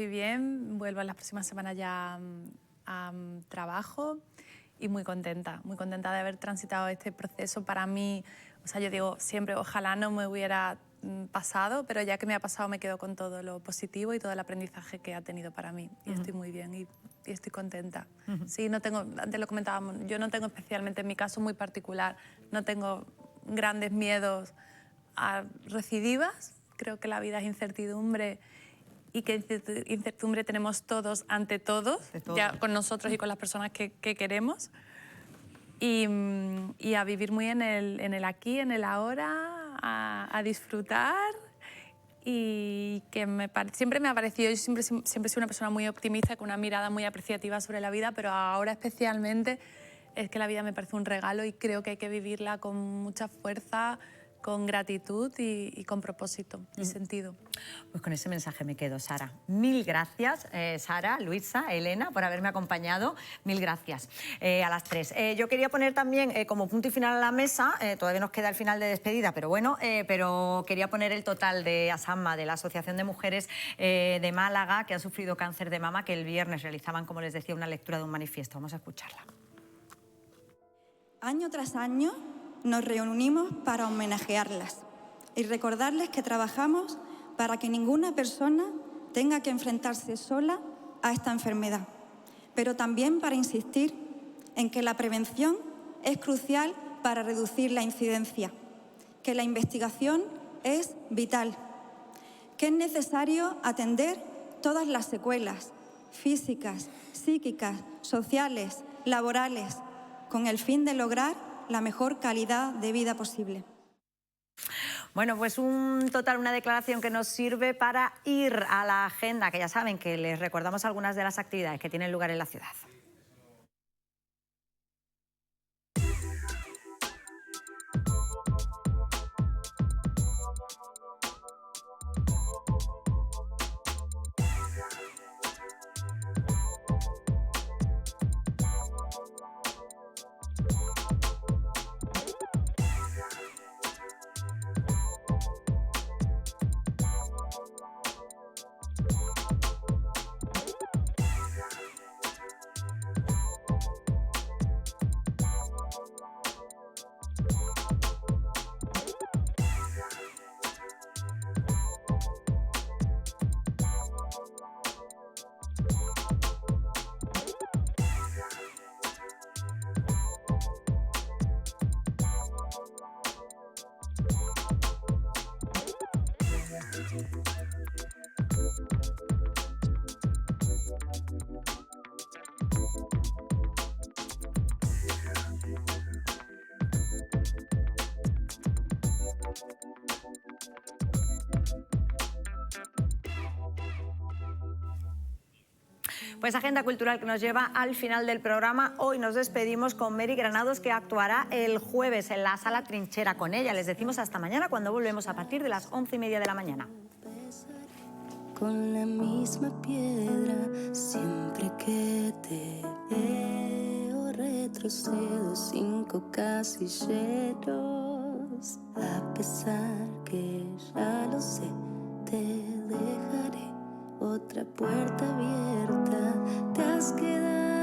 bien. Vuelvo las próximas semanas ya a trabajo y muy contenta de haber transitado este proceso. Para mí, o sea, yo digo siempre, ojalá no me hubiera pasado, pero ya que me ha pasado me quedo con todo lo positivo y todo el aprendizaje que ha tenido para mí. Y estoy muy bien y estoy contenta. Sí, no tengo, antes lo comentábamos, yo no tengo especialmente, en mi caso muy particular, no tengo grandes miedos a recidivas. Creo que la vida es incertidumbre y que incertidumbre tenemos todos ante todos, ya con nosotros y con las personas que queremos. Y a vivir muy en el aquí, en el ahora, a disfrutar. Y que siempre me ha parecido, yo siempre he sido una persona muy optimista, con una mirada muy apreciativa sobre la vida, pero ahora especialmente es que la vida me parece un regalo y creo que hay que vivirla con mucha fuerza, con gratitud y con propósito y sentido. Pues con ese mensaje me quedo, Sara. Mil gracias, Sara, Luisa, Elena, por haberme acompañado. Mil gracias a las tres. Yo quería poner también como punto y final a la mesa, todavía nos queda el final de despedida, pero bueno, pero quería poner el total de ASAMMA, de la Asociación de Mujeres de Málaga, que han sufrido cáncer de mama, que el viernes realizaban, como les decía, una lectura de un manifiesto. Vamos a escucharla. Año tras año nos reunimos para homenajearlas y recordarles que trabajamos para que ninguna persona tenga que enfrentarse sola a esta enfermedad, pero también para insistir en que la prevención es crucial para reducir la incidencia, que la investigación es vital, que es necesario atender todas las secuelas físicas, psíquicas, sociales, laborales, con el fin de lograr la mejor calidad de vida posible. Bueno, pues una declaración que nos sirve para ir a la agenda, que ya saben que les recordamos algunas de las actividades que tienen lugar en la ciudad. Pues agenda cultural que nos lleva al final del programa. Hoy nos despedimos con Mary Granados, que actuará el jueves en la Sala Trinchera. Con ella les decimos hasta mañana, cuando volvemos a partir de las 11:30 de la mañana. Con la misma piedra, siempre que te veo retrocedo 5 casilleros. A pesar que ya lo sé, te dejaré otra puerta abierta. Te has quedado